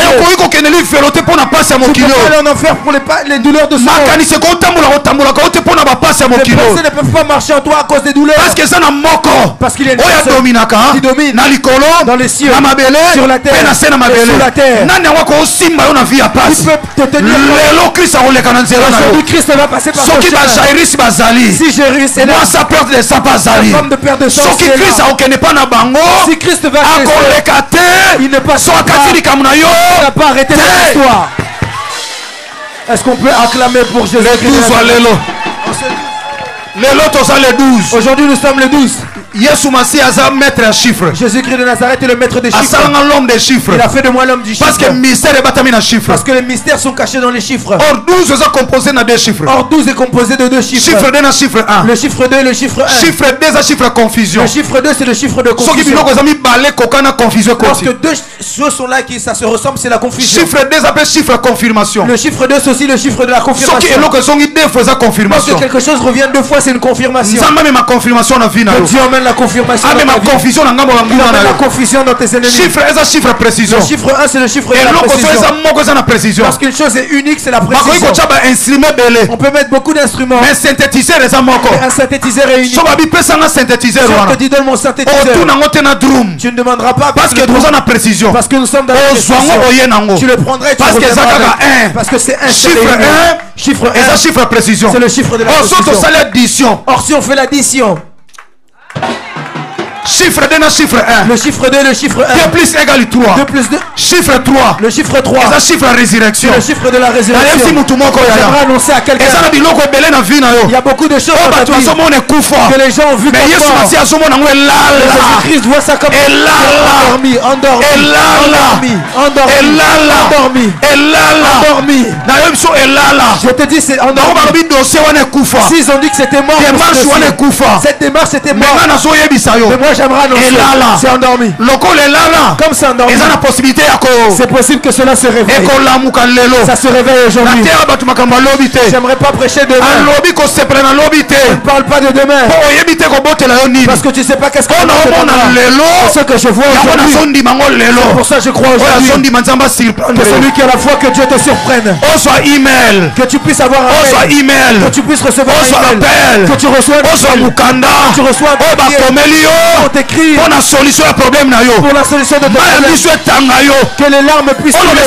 Tu peux aller en enfer pour les douleurs de ce monde. Les personnes ne peuvent pas marcher en toi à cause des douleurs. Parce qu'il y a une personne qui domine dans les cieux, sur la terre, et sur la terre. Il peut te tenir. Aujourd'hui Christ va passer par ton chemin. Si Jairus est là, la femme de père de sang, si Christ va chez il ne passe pas. Il n'a pas arrêté l'histoire. Est-ce qu'on peut acclamer pour Jésus? Aujourd'hui nous sommes le 12. Jésus-Christ de Nazareth est le maître des chiffres. Il a fait de moi l'homme du chiffre. Parce que les mystères sont cachés dans les chiffres. Or 12 est composé de 2 chiffres. Chiffre 2 et chiffre 1. Le chiffre 2 et le chiffre 1. Chiffre 2 c'est chiffre confusion. Le chiffre 2 c'est le chiffre de confusion. Lorsque deux choses sont là qui ça se ressemble, c'est la confusion. Chiffre 2 s'appelle chiffre confirmation. Le chiffre 2 c'est aussi le chiffre de la confirmation. Lorsque quelque chose revient 2 fois, c'est une confirmation. Dieu emmène la confirmation. La confusion dans tes ennemis. Chiffre 1 chiffre précision. Le chiffre 1 c'est le chiffre de la précision. Parce qu'une chose est unique, c'est la précision. On peut mettre beaucoup d'instruments, mais un synthétiseur est unique. Si on te dit donne mon synthétiseur, tu ne demanderas pas parce que nous sommes dans la précision. Tu le prendrais, tu le reviendras. Parce que c'est un chiffre 1. Chiffre 1 chiffre précision. C'est le chiffre de la précision. Or si on fait l'addition, chiffre 2 et chiffre 1. Le chiffre 2 et le chiffre 1. 2 plus égale 3. 2 plus 2. Chiffre 3. Le chiffre 3. C'est le chiffre de résurrection. C'est le chiffre de la résurrection. J'aimerais annoncer à quelqu'un. Il y a beaucoup de choses dans ta vie que les gens ont vu comme mort. Jésus-Christ voit ça comme endormi. Je te dis c'est endormi. S'ils ont dit que c'était mort, cette démarche était morte. Mais moi j'aimerais annoncer. C'est endormi. Comme c'est endormi. C'est possible que cela se réveille. Ça se réveille aujourd'hui. J'aimerais pas prêcher demain. Je ne parle pas de demain. Parce que tu sais pas qu'est-ce que ce que je vois aujourd'hui. C'est pour ça que je crois aujourd'hui. Que celui qui a la foi, que Dieu te surprenne. Que tu puisses avoir un email. Que tu puisses recevoir un email. Que tu reçois un email. Tu reçois un email. On t'écrit pour la solution de ton problème. Que les larmes puissent tomber.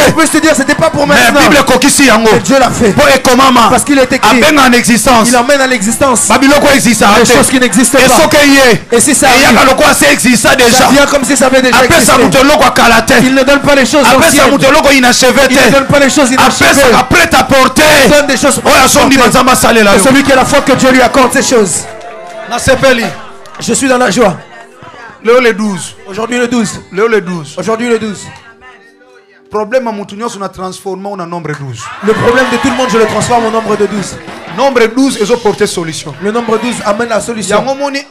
Tu peux te dire c'était pas pour maintenant. Mais Dieu l'a fait. Parce qu'il est écrit. Il emmène à l'existence les choses qui n'existent pas. Et si ça vient comme si ça avait déjà existé. Il ne donne pas les choses anciennes. Il ne donne pas les choses inachevées. Il donne des choses pour celui qui a la foi, que Dieu lui accorde ces choses. Je suis dans la joie. Aujourd'hui le 12. Aujourd'hui le 12. Problème à Moutounios, on a transformé en nombre 12. Le problème de tout le monde, je le transforme en nombre de 12. Nombre 12, ils ont porté solution. Le nombre 12 amène la solution.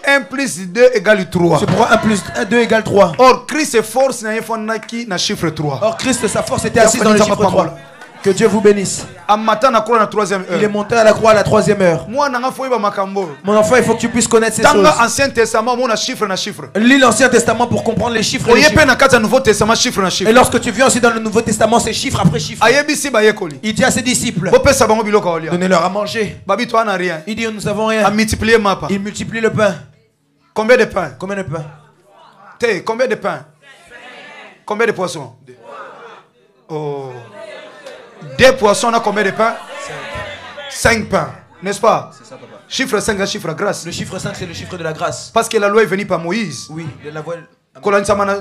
1 plus 2 égale 3. C'est pourquoi 1 plus 1, 2 égale 3. Or, Christ est force na chiffre 3. Or, Christ, sa force était assise dans le chiffre 3. Que Dieu vous bénisse. Il est monté à la croix à la 3e heure. Mon enfant, il faut que tu puisses connaître ces choses. Lis l'Ancien Testament pour comprendre les chiffres. Et lorsque tu viens aussi dans le Nouveau Testament, c'est chiffre après chiffre. Il dit à ses disciples, donnez-leur à manger. Il dit, nous n'avons rien. Il multiplie le pain. Combien de pains? Combien de pains? Combien de pains? Combien de poissons? Oh. 2 poissons, on a combien de pains? 5 pains, n'est-ce pas? C'est ça, papa. Chiffre 5, c'est le chiffre de grâce. Le chiffre 5, c'est le chiffre de la grâce. Parce que la loi est venue par Moïse. Oui, la loi.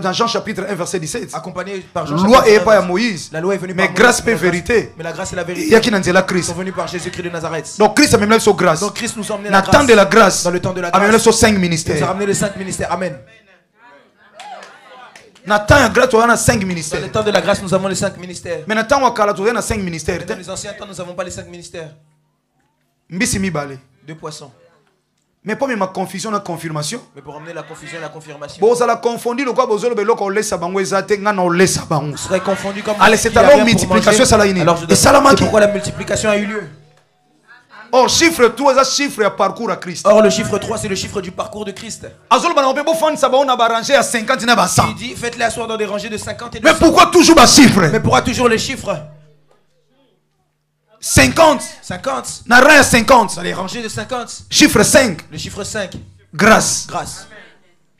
Dans Jean chapitre 1, verset 17. Accompagné par Jean. La loi est pas à Moïse. La loi est venue par mais grâce et vérité. Mais la grâce et la vérité. Il y a qui n'en dit la Christ. Sont venus par Jésus-Christ de Nazareth. Donc Christ a même sur grâce. Donc Christ nous a emmené la grâce. Dans le temps de la grâce. Dans le temps de la grâce. A même sur 5 ministères. Il nous a ramené les 5 ministères. Amen. Dans le temps de la grâce, on a 5 ministères. Dans le temps de la grâce, nous avons les 5 ministères. Mais dans le temps où on a 5 ministères. Dans les anciens temps, nous n'avons pas les 5 ministères. Mbisi balé. 2 poissons. Mais pas même ma confusion, la confirmation. Mais pour ramener la confusion et la confirmation. Bon, ça l'a confondu le quoi besoin de l'eau laisse bango ezate ngana on laisse bango. Serait confondu comme. Allez, c'est alors multiplication ça là ini. Et salamaki. Pourquoi la multiplication a eu lieu? Or chiffre 3 c'est chiffre à parcours à Christ. Or le chiffre 3 c'est le chiffre du parcours de Christ. Azol bana on peut faire ça on a arrangé à 50 na 100. Il dit faites-les asseoir dans des rangées de 50 et de 100. Mais pourquoi toujours bas chiffre? Mais pourquoi toujours les chiffres? 50. Dans les 50. Dans les rangées de 50. Chiffre 5. Le chiffre 5. Grâce.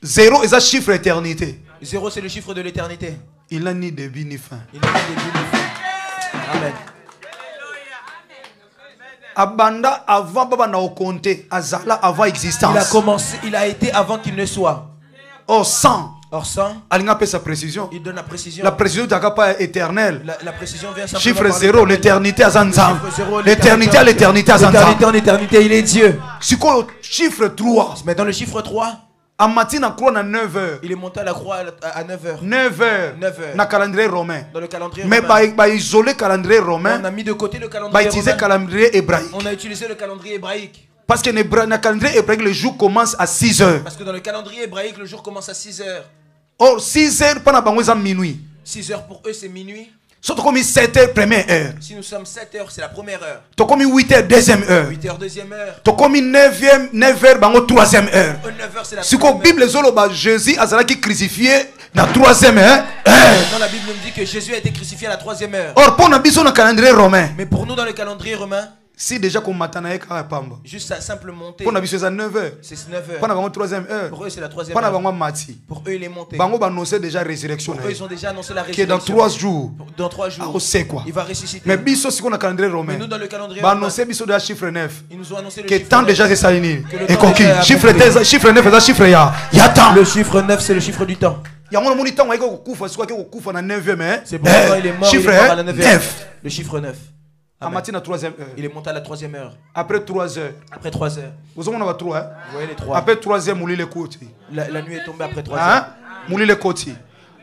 0 est un chiffre éternité. 0 c'est le chiffre de l'éternité. Il n'a ni début ni fin. Il n'a ni début ni fin. Amen. Abanda avant baba na compter. Azala avant existence. Il a commencé, il a été avant qu'il ne soit. Or 100. Or 100. Il a sa précision. Il donne la précision. La précision n'est pas éternelle. La précision vient simplement. Chiffre 0, l'éternité à Zanzam. L'éternité à l'éternité à Zanzam. L'éternité en éternité, il est Dieu. C'est quoi chiffre 3? Mais dans le chiffre 3, à matin à croix à 9h. Il est monté à la croix à 9h. 9h. Dans le calendrier romain. Dans le calendrier romain. Mais bah isoler le calendrier romain. On a mis de côté le calendrier romain. Utiliser le calendrier hébraïque. On a utilisé le calendrier hébraïque. Parce que dans le calendrier hébraïque, le jour commence à 6h. Parce que dans le calendrier hébraïque, le jour commence à 6h. Or 6h pendant minuit. 6h pour eux c'est minuit. Surtout comme 7h première heure. Si nous sommes 7h c'est la première heure. Tu comme 8h deuxième heure. 8h deuxième heure. Tu comme 9h bango troisième heure. 9h c'est la si la Bible zoloba Jésus a été crucifié dans la troisième heure. Dans la Bible nous dit que Jésus a été crucifié à la troisième heure. Or pour nous dans le calendrier romain. Mais pour nous dans le calendrier romain. Si déjà comme matin pamba. Juste sa simple montée. Pour nous c'est à 9h. C'est 9h. Pour nous troisième heure. Pour eux c'est la troisième heure. Pour nous mati. Pour eux il est monté. Bango va annoncer déjà résurrection. Pour eux ils ont déjà annoncé la résurrection. Qui est dans 3 jours. Dans 3 jours. On sait quoi. Il va ressusciter. Mais biso si on a calendrier romain. Mais nous dans le calendrier romain. Annoncer biso de chiffre 9. Ils nous ont annoncé le chiffre 9. Que temps déjà c'est ça ini. Et coquille. Chiffre 9 c'est chiffre ya temps. Le chiffre 9 c'est le chiffre du temps. Il y a un moment temps où kufa soit que kufa na 9e mais. C'est pourquoi il est mort chiffre à la 9e. Le chiffre 9. À matin à 3e heure. Il est monté à la 3e heure. Après 3 heures. Après 3 heures. Vous avez 3 hein? Vous voyez les 3. Après 3 heures, mouli le côté. La nuit est tombée après 3 hein? heures. Mouli le côté.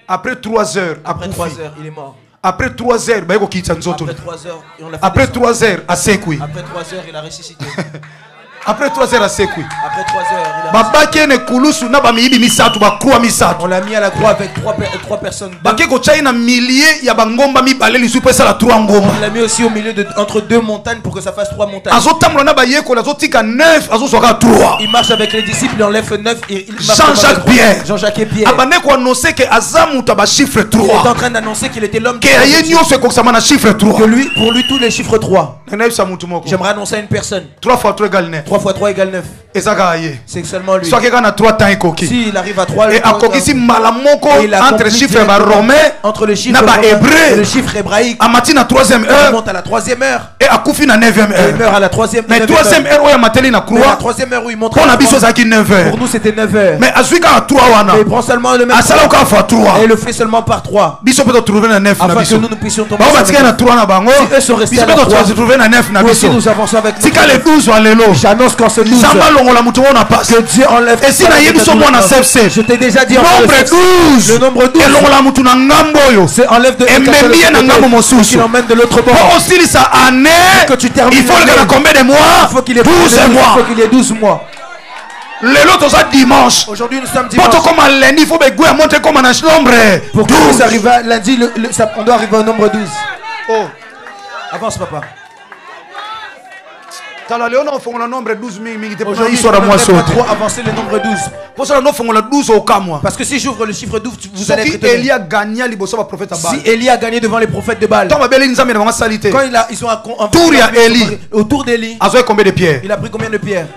Après 3 heures. Après 3 heures, il est mort. Après 3 heures, Après 3 heures, Après 3 heures, à Sekui. Après 3 heures, il a ressuscité. Après 3 heures à Sekui. Après 3 heures. On l'a mis à la croix avec 3 personnes. On l'a mis aussi au milieu entre 2 montagnes pour que ça fasse 3 montagnes. Il marche avec les disciples, il enlève 9 et il marche Jean-Jacques Pierre. Jean-Jacques et Pierre. Il est en train d'annoncer qu'il était l'homme que lui, pour lui tous les chiffres 3. J'aimerais annoncer à une personne. 3 fois 3 égale 9. 3 fois 3 égale 9. C'est seulement lui. Soit quelqu'un a 3 temps et si il arrive à 3 et entre chiffres romains entre le chiffre hébreu et le chiffre hébraïque. À matin à 3e heure. Il monte à la 3e heure. Et à Koufi à 9e heure. Il meurt à la 3e heure. Mais 3e heure où il a la croix. La 3e heure où il monte. Pour nous c'était 9 heures. Mais à celui qui a 3 il prend seulement le même. Et il le fait seulement par 3. Afin que nous puissions tomber. Si eux sont restés à la 3. Aussi nous avançons avec nous. J'annonce qu'en ce 12 que Dieu enlève. Et si je t'ai déjà dit le nombre 12 c'est enlève de qu'il emmène de l'autre bord. Que tu termines. Il faut combien de mois? Il faut qu'il ait 12 mois. Dimanche. Aujourd'hui nous sommes dimanche. Comme lundi, il faut montrer comme un nombre. Pour que nous arrivions à lundi, on doit arriver au nombre 12. Oh. Avance papa. Aujourd'hui, on va trop avancer le nombre 12. Parce que si j'ouvre le chiffre 12, vous allez être étonné. Si Élie a gagné devant les prophètes de Baal. Quand ils sont autour d'Élie, il a pris combien de pierres?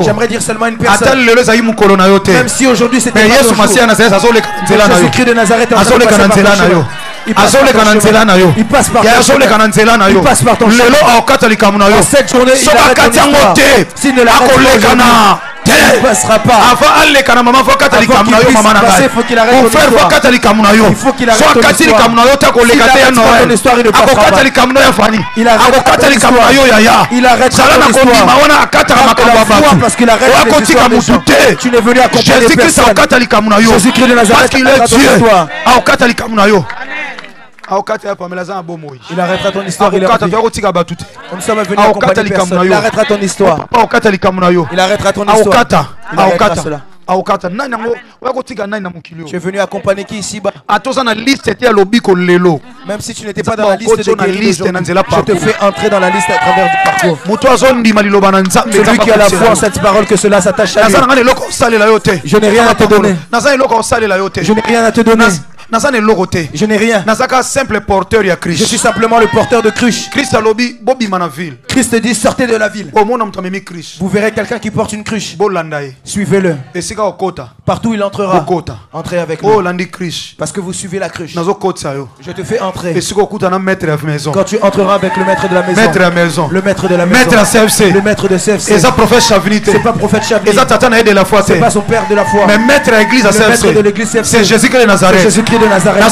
J'aimerais dire seulement une personne. Même si aujourd'hui c'était pas Jésus-Christ de Nazareth. Il passe par ton chemin. Cette journée, il arrête ton histoire. S'il ne l'arrête pas, il ne passera pas. Avant qu'il puisse passer, il faut qu'il arrête ton histoire. Il faut qu'il arrête ton histoire. S'il n'arrête pas ton histoire, il ne passera pas. Il arrête ton histoire. Il arrête ton histoire. Parce qu'il arrête les histoires des gens. Tu n'es venu accompagner personne. Jésus-Christ de Nazareth arrêtera ton histoire. Il arrêtera ton histoire. Nous sommes venus accompagner personne. Il arrêtera ton histoire. Il arrêtera ton histoire. Il arrêtera cela. Tu es venu accompagner qui ici-bas? Même si tu n'étais pas dans la liste des guéris, je te fais entrer dans la liste à travers du parcours. Celui qui a la foi en cette parole, que cela s'attache à lui. Je n'ai rien à te donner. Je n'ai rien à te donner. Je n'ai rien. Je suis simplement le porteur de cruche. Christ dit sortez de la ville. Vous verrez quelqu'un qui porte une cruche. Suivez-le. Partout il entrera. Entrez avec lui. Parce que vous suivez la cruche. Je te fais entrer. Quand tu entreras avec le maître de la maison. Le maître de la maison. Le maître de CFC. C'est pas prophète Chablis. C'est pas son père de la foi. Mais maître de l'église CFC. C'est Jésus-Christ de Nazareth. De Nazareth.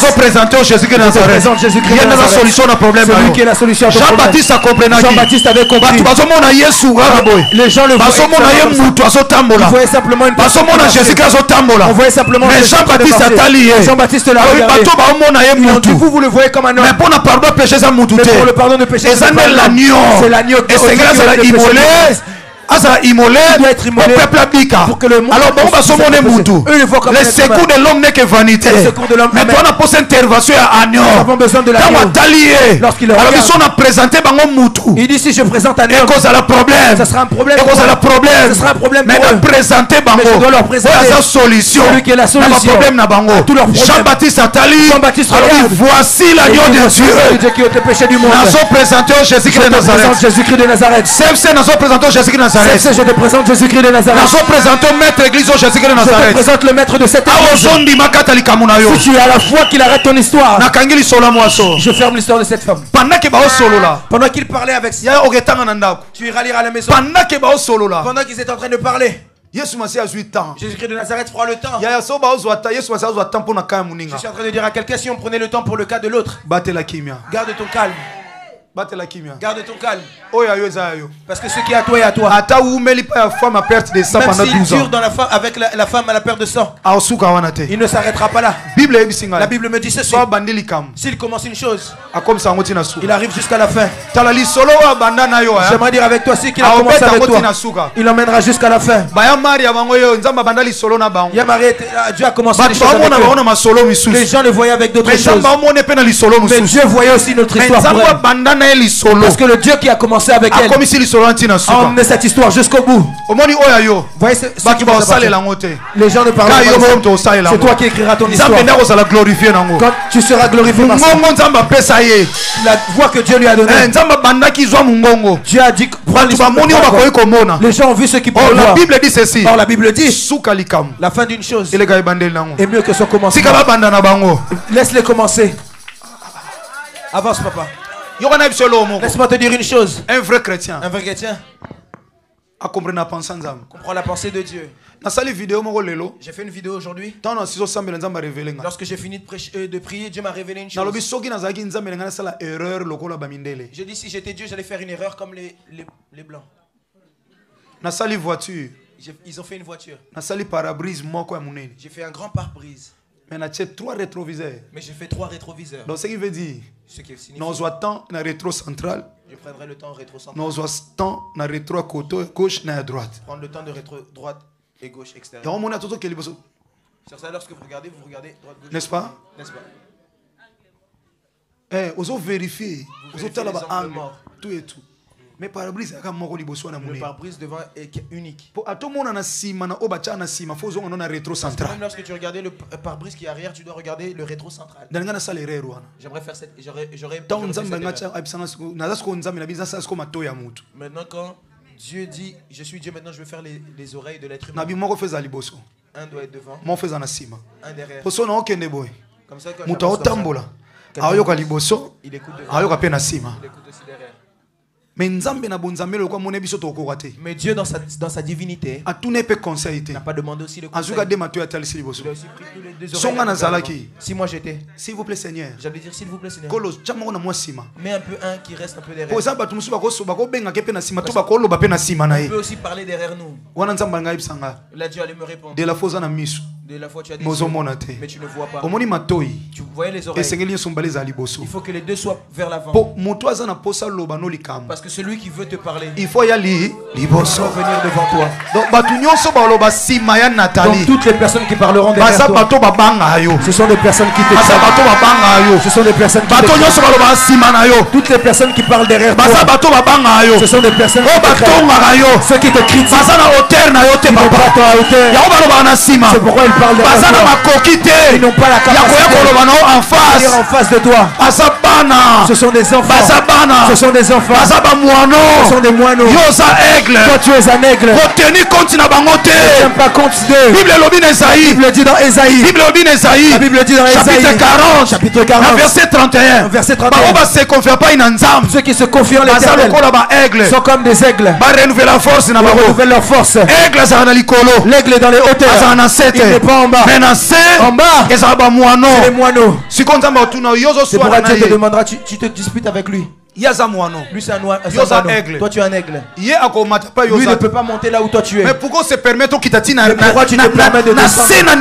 Jésus-Christ de Nazareth. Il y a la solution au problème. Celui qui est la solution. Jean-Baptiste a compris. Jean-Baptiste avait compris. Les gens le voyaient. Ils voyaient simplement une personne. On voyait simplement. Mais Jean-Baptiste a talié. Jean-Baptiste l'a regardé. Vous le voyez comme un homme. Mais pour le pardon de péché, c'est le pardon de péché. C'est l'agneau. C'est l'agneau. Et c'est grâce à la immolé. Immolé au peuple abika. Alors bon bah somone mutu. Le secours de l'homme n'est que vanité. Mais toi on a posé intervention à agneau. Nous avons besoin de l'agneau. Alors ils sont à présenter bango mutu. Il dit si je présente un homme, cause à la problème. Ça sera un problème. Cause à la problème. Ça sera un problème. Mais de présenter bango. Je dois leur présenter la solution. Celui qui est la solution. Problème na bango. Jean-Baptiste Atali. Jean-Baptiste voici l'agneau de Dieu. Dieu qui ôte le péché du monde. Nous avons présenté Jésus-Christ de Nazareth. Jésus-Christ de Nazareth. CFC nous avons présenté Jésus-Christ de Nazareth. Je te présente Jésus-Christ de Nazareth. Nous présentons maître église Jésus-Christ de Nazareth. Je te présente le maître de cette église. Si tu es à la foi qu'il arrête ton histoire. Je ferme l'histoire de cette femme. Pendant qu'il parlait avec ça, tu iras lire à la maison. Pendant qu'ils étaient en train de parler, Jésus-Christ de Nazareth prend le temps. Je suis en train de dire à quelqu'un, si on prenait le temps pour le cas de l'autre, garde ton calme. Garde ton calme. Parce que ce qui est à toi est à toi. Même s'il dure dans la femme, avec la femme à la perte de sang, il ne s'arrêtera pas là. La Bible me dit ceci. S'il commence une chose, il arrive jusqu'à la fin. J'aimerais dire avec toi, si qu'il a commencé avec toi, il emmènera jusqu'à la fin. Dieu a commencé les choses avec eux. Les gens le voyaient avec d'autres choses. Mais Dieu voyait aussi notre histoire pour elle. Parce que le Dieu qui a commencé avec elle a emmené cette histoire jusqu'au bout. Voyez ce qui va se passer. Les gens ne parlent pas. C'est toi qui écriras ton histoire. Quand tu seras glorifié par ça. La voix que Dieu lui a donnée. Dieu a dit les gens ont vu ce qui peut voir. La Bible dit ceci. Or la Bible dit la fin d'une chose est mieux que son commencement. Laisse-les commencer. Avance papa. Laisse-moi te dire une chose. Un vrai chrétien comprend la pensée de Dieu. J'ai fait une vidéo aujourd'hui. Lorsque j'ai fini de prier, Dieu m'a révélé une chose. Je dis si j'étais Dieu, j'allais faire une erreur comme les blancs. Ils ont fait une voiture. J'ai fait un grand pare-brise. Mais j'ai 3 rétroviseurs. Mais j'ai fait 3 rétroviseurs. Donc ce qui veut dire, nous avons temps dans rétro central. Je prendrai le temps rétro central. Nous avons temps dans rétro côté gauche et à droite. Prendre le temps de rétro droite et gauche extérieure. Sur ça, lorsque vous regardez droite gauche. N'est-ce pas? N'est-ce pas? Vous avez vérifié. Vous avez tout et tout. Mais le pare-brise devant est unique. Même lorsque tu regardais le pare-brise qui est arrière, tu dois regarder le rétro central. J'aimerais faire cette. Maintenant, quand Dieu dit je suis Dieu, maintenant je vais faire les oreilles de l'être humain. Un doit être devant. Un derrière. Comme ça, quand il écoute aussi derrière. Mais Dieu dans sa divinité n'a pas demandé aussi le conseil. Il a aussi pris tous les 2 oreilles. Si moi j'étais, s'il vous plaît Seigneur, j'allais dire s'il vous plaît Seigneur, mais un peu un qui reste un peu derrière. On peut aussi parler derrière nous. Là Dieu allait me répondre. De la foi tu as des yeux, mais tu ne vois pas. Tu voyais les oreilles. Il faut que les 2 soient vers l'avant. Parce que celui qui veut te parler, il faut y aller. Il faut venir devant toi. Donc toutes les personnes qui parleront derrière toi, ce sont des personnes qui te parlent. Ce sont des personnes qui te crient. Toutes les personnes qui parlent derrière toi, ce sont des personnes qui te crient. Ceux qui te critiquent, ils n'ont pas toi à hauteur. C'est pourquoi ils parlent derrière toi. Ils n'ont pas la capacité de venir en face de toi. Ce sont des enfants. Ce sont des enfants. Ce sont des moineaux. Toi tu es un aigle. Ne tiens pas compte d'eux. La Bible dit dans Ésaïe. La Bible dit dans Ésaïe. Chapitre 40. Verset 31. Ceux qui se confient en l'Éternel sont comme des aigles. Ils renouvellent leur force. L'aigle est dans les hauteurs. Il n'est pas en bas. En bas, c'est les moineaux. C'est pourquoi Dieu te demandera, tu te disputes avec lui. Lui c'est un oiseau. Toi tu es un aigle. Lui ne peut pas monter là où toi tu es. Mais pourquoi se permet qu'il pourquoi tu te permets de descendre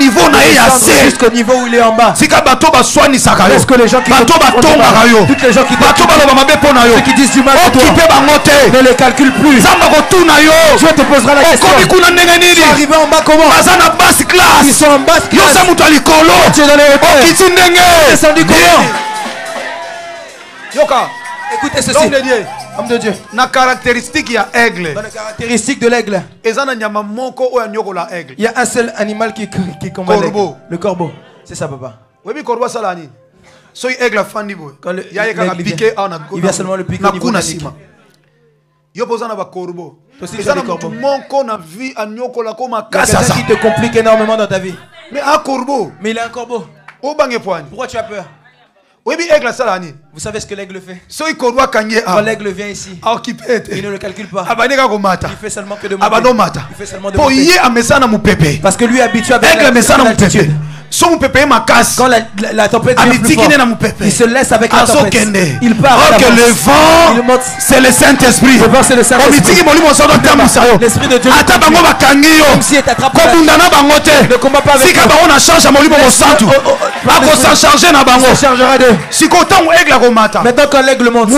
jusqu'au niveau où il est en bas? Est-ce que les gens qui toutes les gens qui ceux qui disent du mal de toi ne les calculent plus? Dieu te posera la question. Tu es arrivé en bas comment? Ils sont en basse classe. Tu es dans les hauteurs. Tu es descendu comment? Écoutez ceci. Homme de Dieu. Na caractéristique ya aigle. Dans la caractéristique de l'aigle, il y a un seul animal qui combat l'aigle. Le corbeau. C'est ça papa. Quand l'aigle vient, il vient seulement le piquer au niveau de la nique. Aussi tu as des corbeaux. Il y a quelqu'un qui te complique énormément dans ta vie. Mais il a un corbeau. Pourquoi tu as peur? Vous savez ce que l'aigle fait? Quand l'aigle vient ici, il ne le calcule pas. Il fait seulement que de monter. Il fait seulement de monter. Parce que lui est habitué avec l'altitude. Quand la tempête vient plus fort, il se laisse avec la tempête. Il part. Or que le vent, c'est le Saint-Esprit. Le vent, c'est le Saint-Esprit. L'Esprit de Dieu. Ne combat pas avec Maintenant quand l'aigle monte,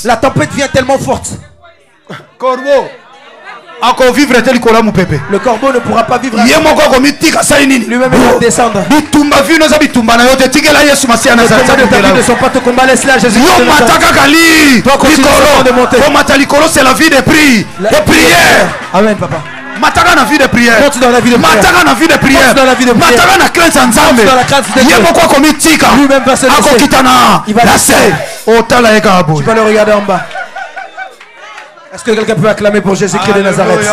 la tempête vient tellement forte. Le corbeau ne pourra pas vivre. Lui-même va descendre. Les combats ne sont pas ton combat, laisse-la Jésus. C'est la vie de prière. Amen, papa. Mataka na vie de prière. Monte dans la vie de prière. Mataka na vie de prière. Dans la vie de prière. Mataka na crainte nzambe. Dans la crainte de Dieu. Lui-même va se laisser. Il va laisser. Tu vas le regarder en bas. Est-ce que quelqu'un peut acclamer pour Jésus-Christ de Nazareth?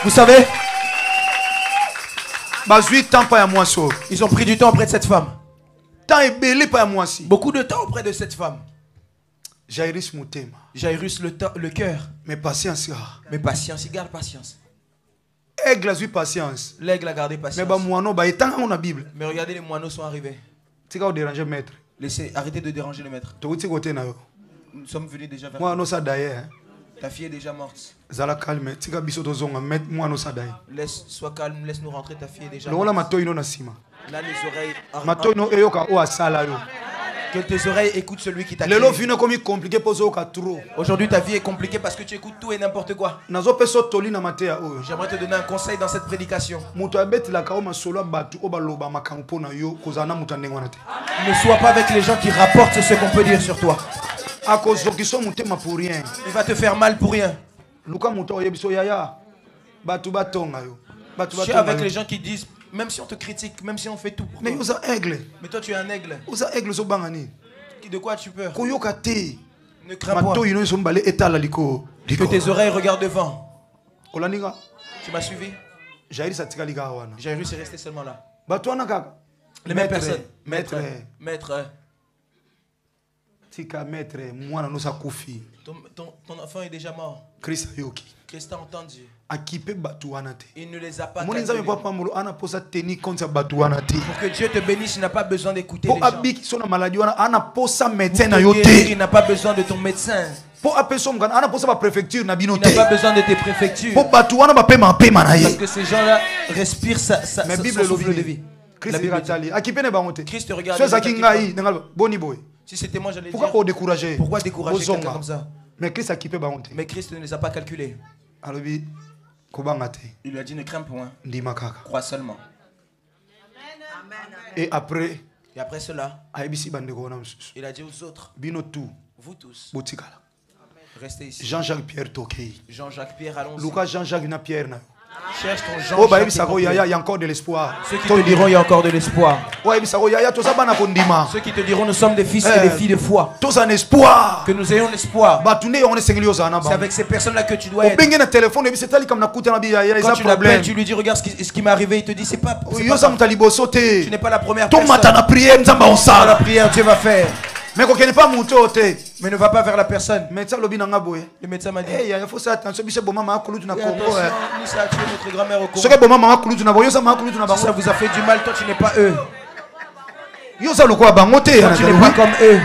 Vous savez, ils ont pris du temps auprès de cette femme. Beaucoup de temps auprès de cette femme. Jairus le cœur. Mais patience. Mais patience, il garde patience. Patience. L'aigle a gardé patience. Mais regardez, les moineaux sont arrivés. Arrêtez de déranger le maître. Nous sommes venus déjà vers toi. Ta fille est déjà morte. Sois calme, laisse-nous rentrer, ta fille est déjà morte. Là, les oreilles. Que tes oreilles écoutent celui qui t'a créé. Aujourd'hui, ta vie est compliquée parce que tu écoutes tout et n'importe quoi. J'aimerais te donner un conseil dans cette prédication. Ne sois pas avec les gens qui rapportent ce qu'on peut dire sur toi. Il va te faire mal pour rien. Je suis avec les gens qui disent, même si on te critique, même si on fait tout pour toi. Mais toi tu es un aigle. De quoi tu peur? Ne crains pas. Que tes oreilles regardent devant. Tu m'as suivi? Jairus est resté seulement là. Les mêmes personnes. Maître. Ton enfant est déjà mort. Christ a entendu. Il ne les a pas calculés. Pour que Dieu te bénisse, il n'a pas besoin d'écouter les gens. Il n'a pas besoin de ton médecin. Il n'a pas besoin de tes préfectures. Parce que ces gens-là respirent son souffle de vie. Christ te regarde. Si c'était moi, j'allais dire, pourquoi décourager quelqu'un comme ça? Mais Christ ne les a pas calculés. Il lui a dit, ne crains point, crois seulement. Et après cela, il a dit aux autres, vous tous, restez ici. Jean-Jacques Pierre, allons-y. Lucas Jean-Jacques Pierre. Cherche ton Jean-Jacques. Il y a encore de l'espoir. Ceux qui te diront il y a encore de l'espoir. Ceux qui te diront nous sommes des fils et des filles de foi. Que nous ayons l'espoir. C'est avec ces personnes-là que tu dois être. Quand tu l'appelles, tu lui dis regarde ce qui m'est arrivé. Il te dit c'est pas tu n'es pas la première personne. Dans la prière Dieu va faire. Mais ne va pas vers la personne. Le médecin m'a dit il faut faire attention. Ça a tué notre grand-mère au Congo. Si ça vous a fait du mal, toi tu n'es pas eux. Toi, tu n'es pas comme eux.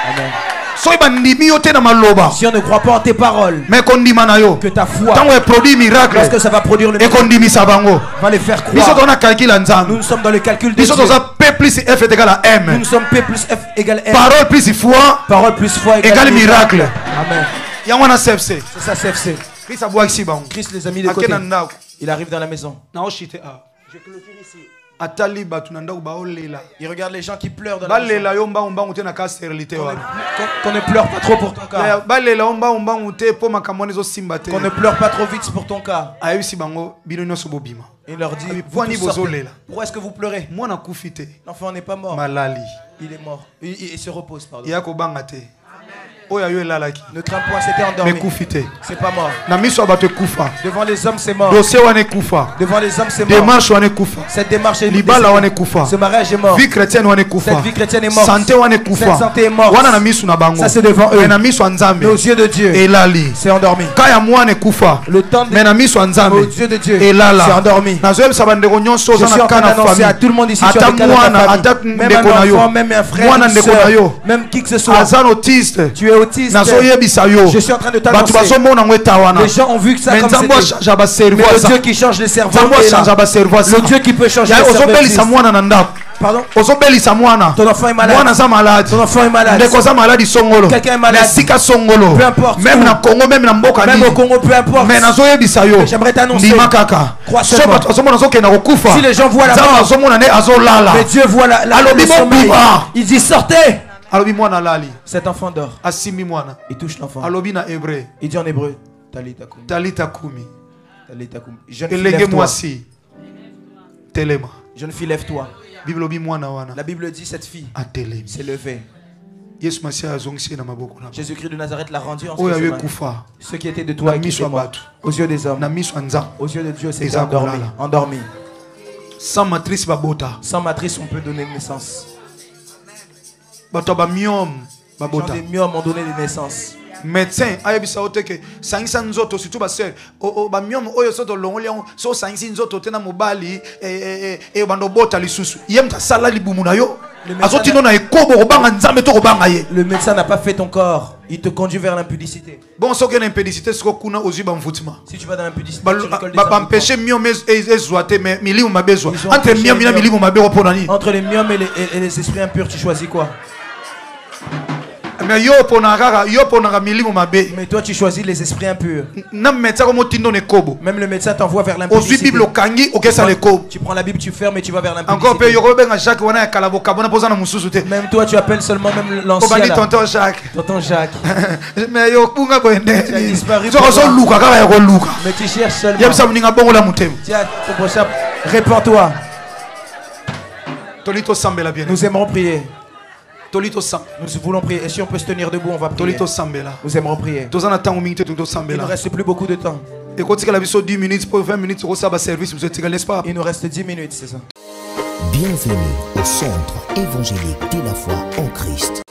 Amen. Si on ne croit pas en tes paroles, que ta foi, lorsque ça va produire le miracle, va les faire croire. Nous sommes dans le calcul de Dieu. P plus F est égal à M. Nous sommes P plus F égale M. Parole plus foi égale miracle. Amen. C'est ça CFC. Christ les a mis de côté. Il arrive dans la maison. Je clôture ici. Il regarde les gens qui pleurent dans la maison. Qu'on ne pleure pas trop pour ton cas. Qu'on ne pleure pas trop vite pour ton cas. Il leur dit pourquoi est-ce que vous pleurez? L'enfant n'est pas mort. Il est mort. Il se repose, pardon. Ne crains point, c'était endormi. C'est pas mort. Devant les hommes, c'est mort. Devant les hommes, c'est mort. Cette démarche est mort. Ce mariage est mort. Vie chrétienne Cette vie chrétienne est morte. Santé Cette santé est morte. Ça c'est devant eux. Mais aux yeux de Dieu, c'est endormi. Le temps aux yeux de Dieu, c'est endormi. Je suis en train d'annoncer à tout le monde ici, tu as même un enfant, même un frère, une soeur, même qui que ce soit. Tu es autiste. Je suis en train de t'annoncer. Les gens ont vu que ça comme c'était. Mais le Dieu qui change les cerveaux est là. Le Dieu qui peut changer les cerveaux. Pardon? Ton enfant est malade. Ton enfant est malade. Quelqu'un est malade. Peu importe. Même na Congo, même na Mboka. Même au Congo, peu importe. Mais j'aimerais t'annoncer. Crois seulement. Si les gens voient la mort, mais Dieu voit la sommeil. Il dit sortez. Cet enfant dort. Il touche l'enfant. Il dit en hébreu Talita Kumi. Jeune fille, lève-toi. La Bible dit cette fille s'est levée. Jésus-Christ de Nazareth l'a rendu en ce chemin. Ceux qui étaient de toi et qui étaient morts, aux yeux des hommes, aux yeux de Dieu, c'est endormi. Sans matrice, on peut donner naissance. Les gens des myomes ont donné des naissances. Médecin ayebisa oteke sangisa nzoto surtout baseur ba myom oyo soto longoli so sangisi nzoto tena mobali bando bota lisusu yemta sala libumu na yo azotino na ekobo kobanga nzambe to kobanga ye. Le médecin n'a pas fait ton corps, il te conduit vers l'impudicité. Bon so que l'impudicité siko kuna ozu ba mvutima. Si tu vas dans l'impudicité ba empêcher myom ezwate mais milimu mabezwa entre myom na milimu mabero ponani. Entre les myomes et les esprits impurs, tu choisis quoi? Mais toi tu choisis les esprits impurs. Même le médecin t'envoie vers l'impudicité. Tu prends la Bible, tu fermes et tu vas vers l'impudicité. Même toi tu appelles seulement même l'ancien là. Tonton Jacques. Mais tu as disparu. Mais tu cherches seulement. Tiens, répands-toi. Nous aimerons prier. Nous voulons prier. Et si on peut se tenir debout, on va prier. Nous aimerons prier. Il ne reste plus beaucoup de temps. Il nous reste 10 minutes, c'est ça. Bienvenue au centre évangélique de la foi en Christ.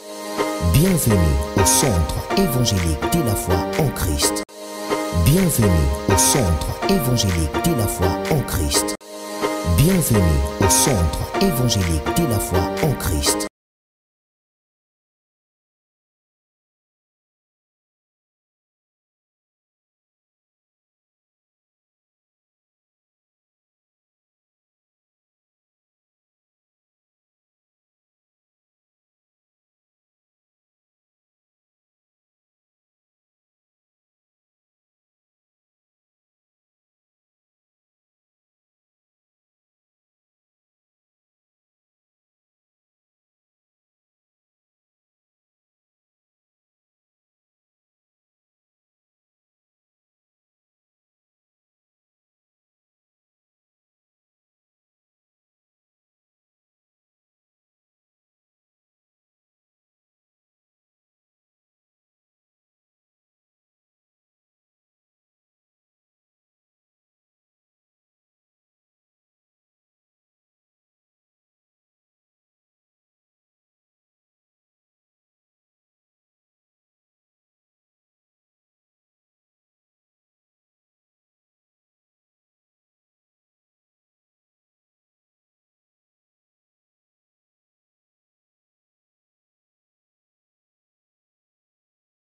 Bienvenue au centre évangélique de la foi en Christ. Bienvenue au centre évangélique de la foi en Christ. Bienvenue au centre évangélique de la foi en Christ.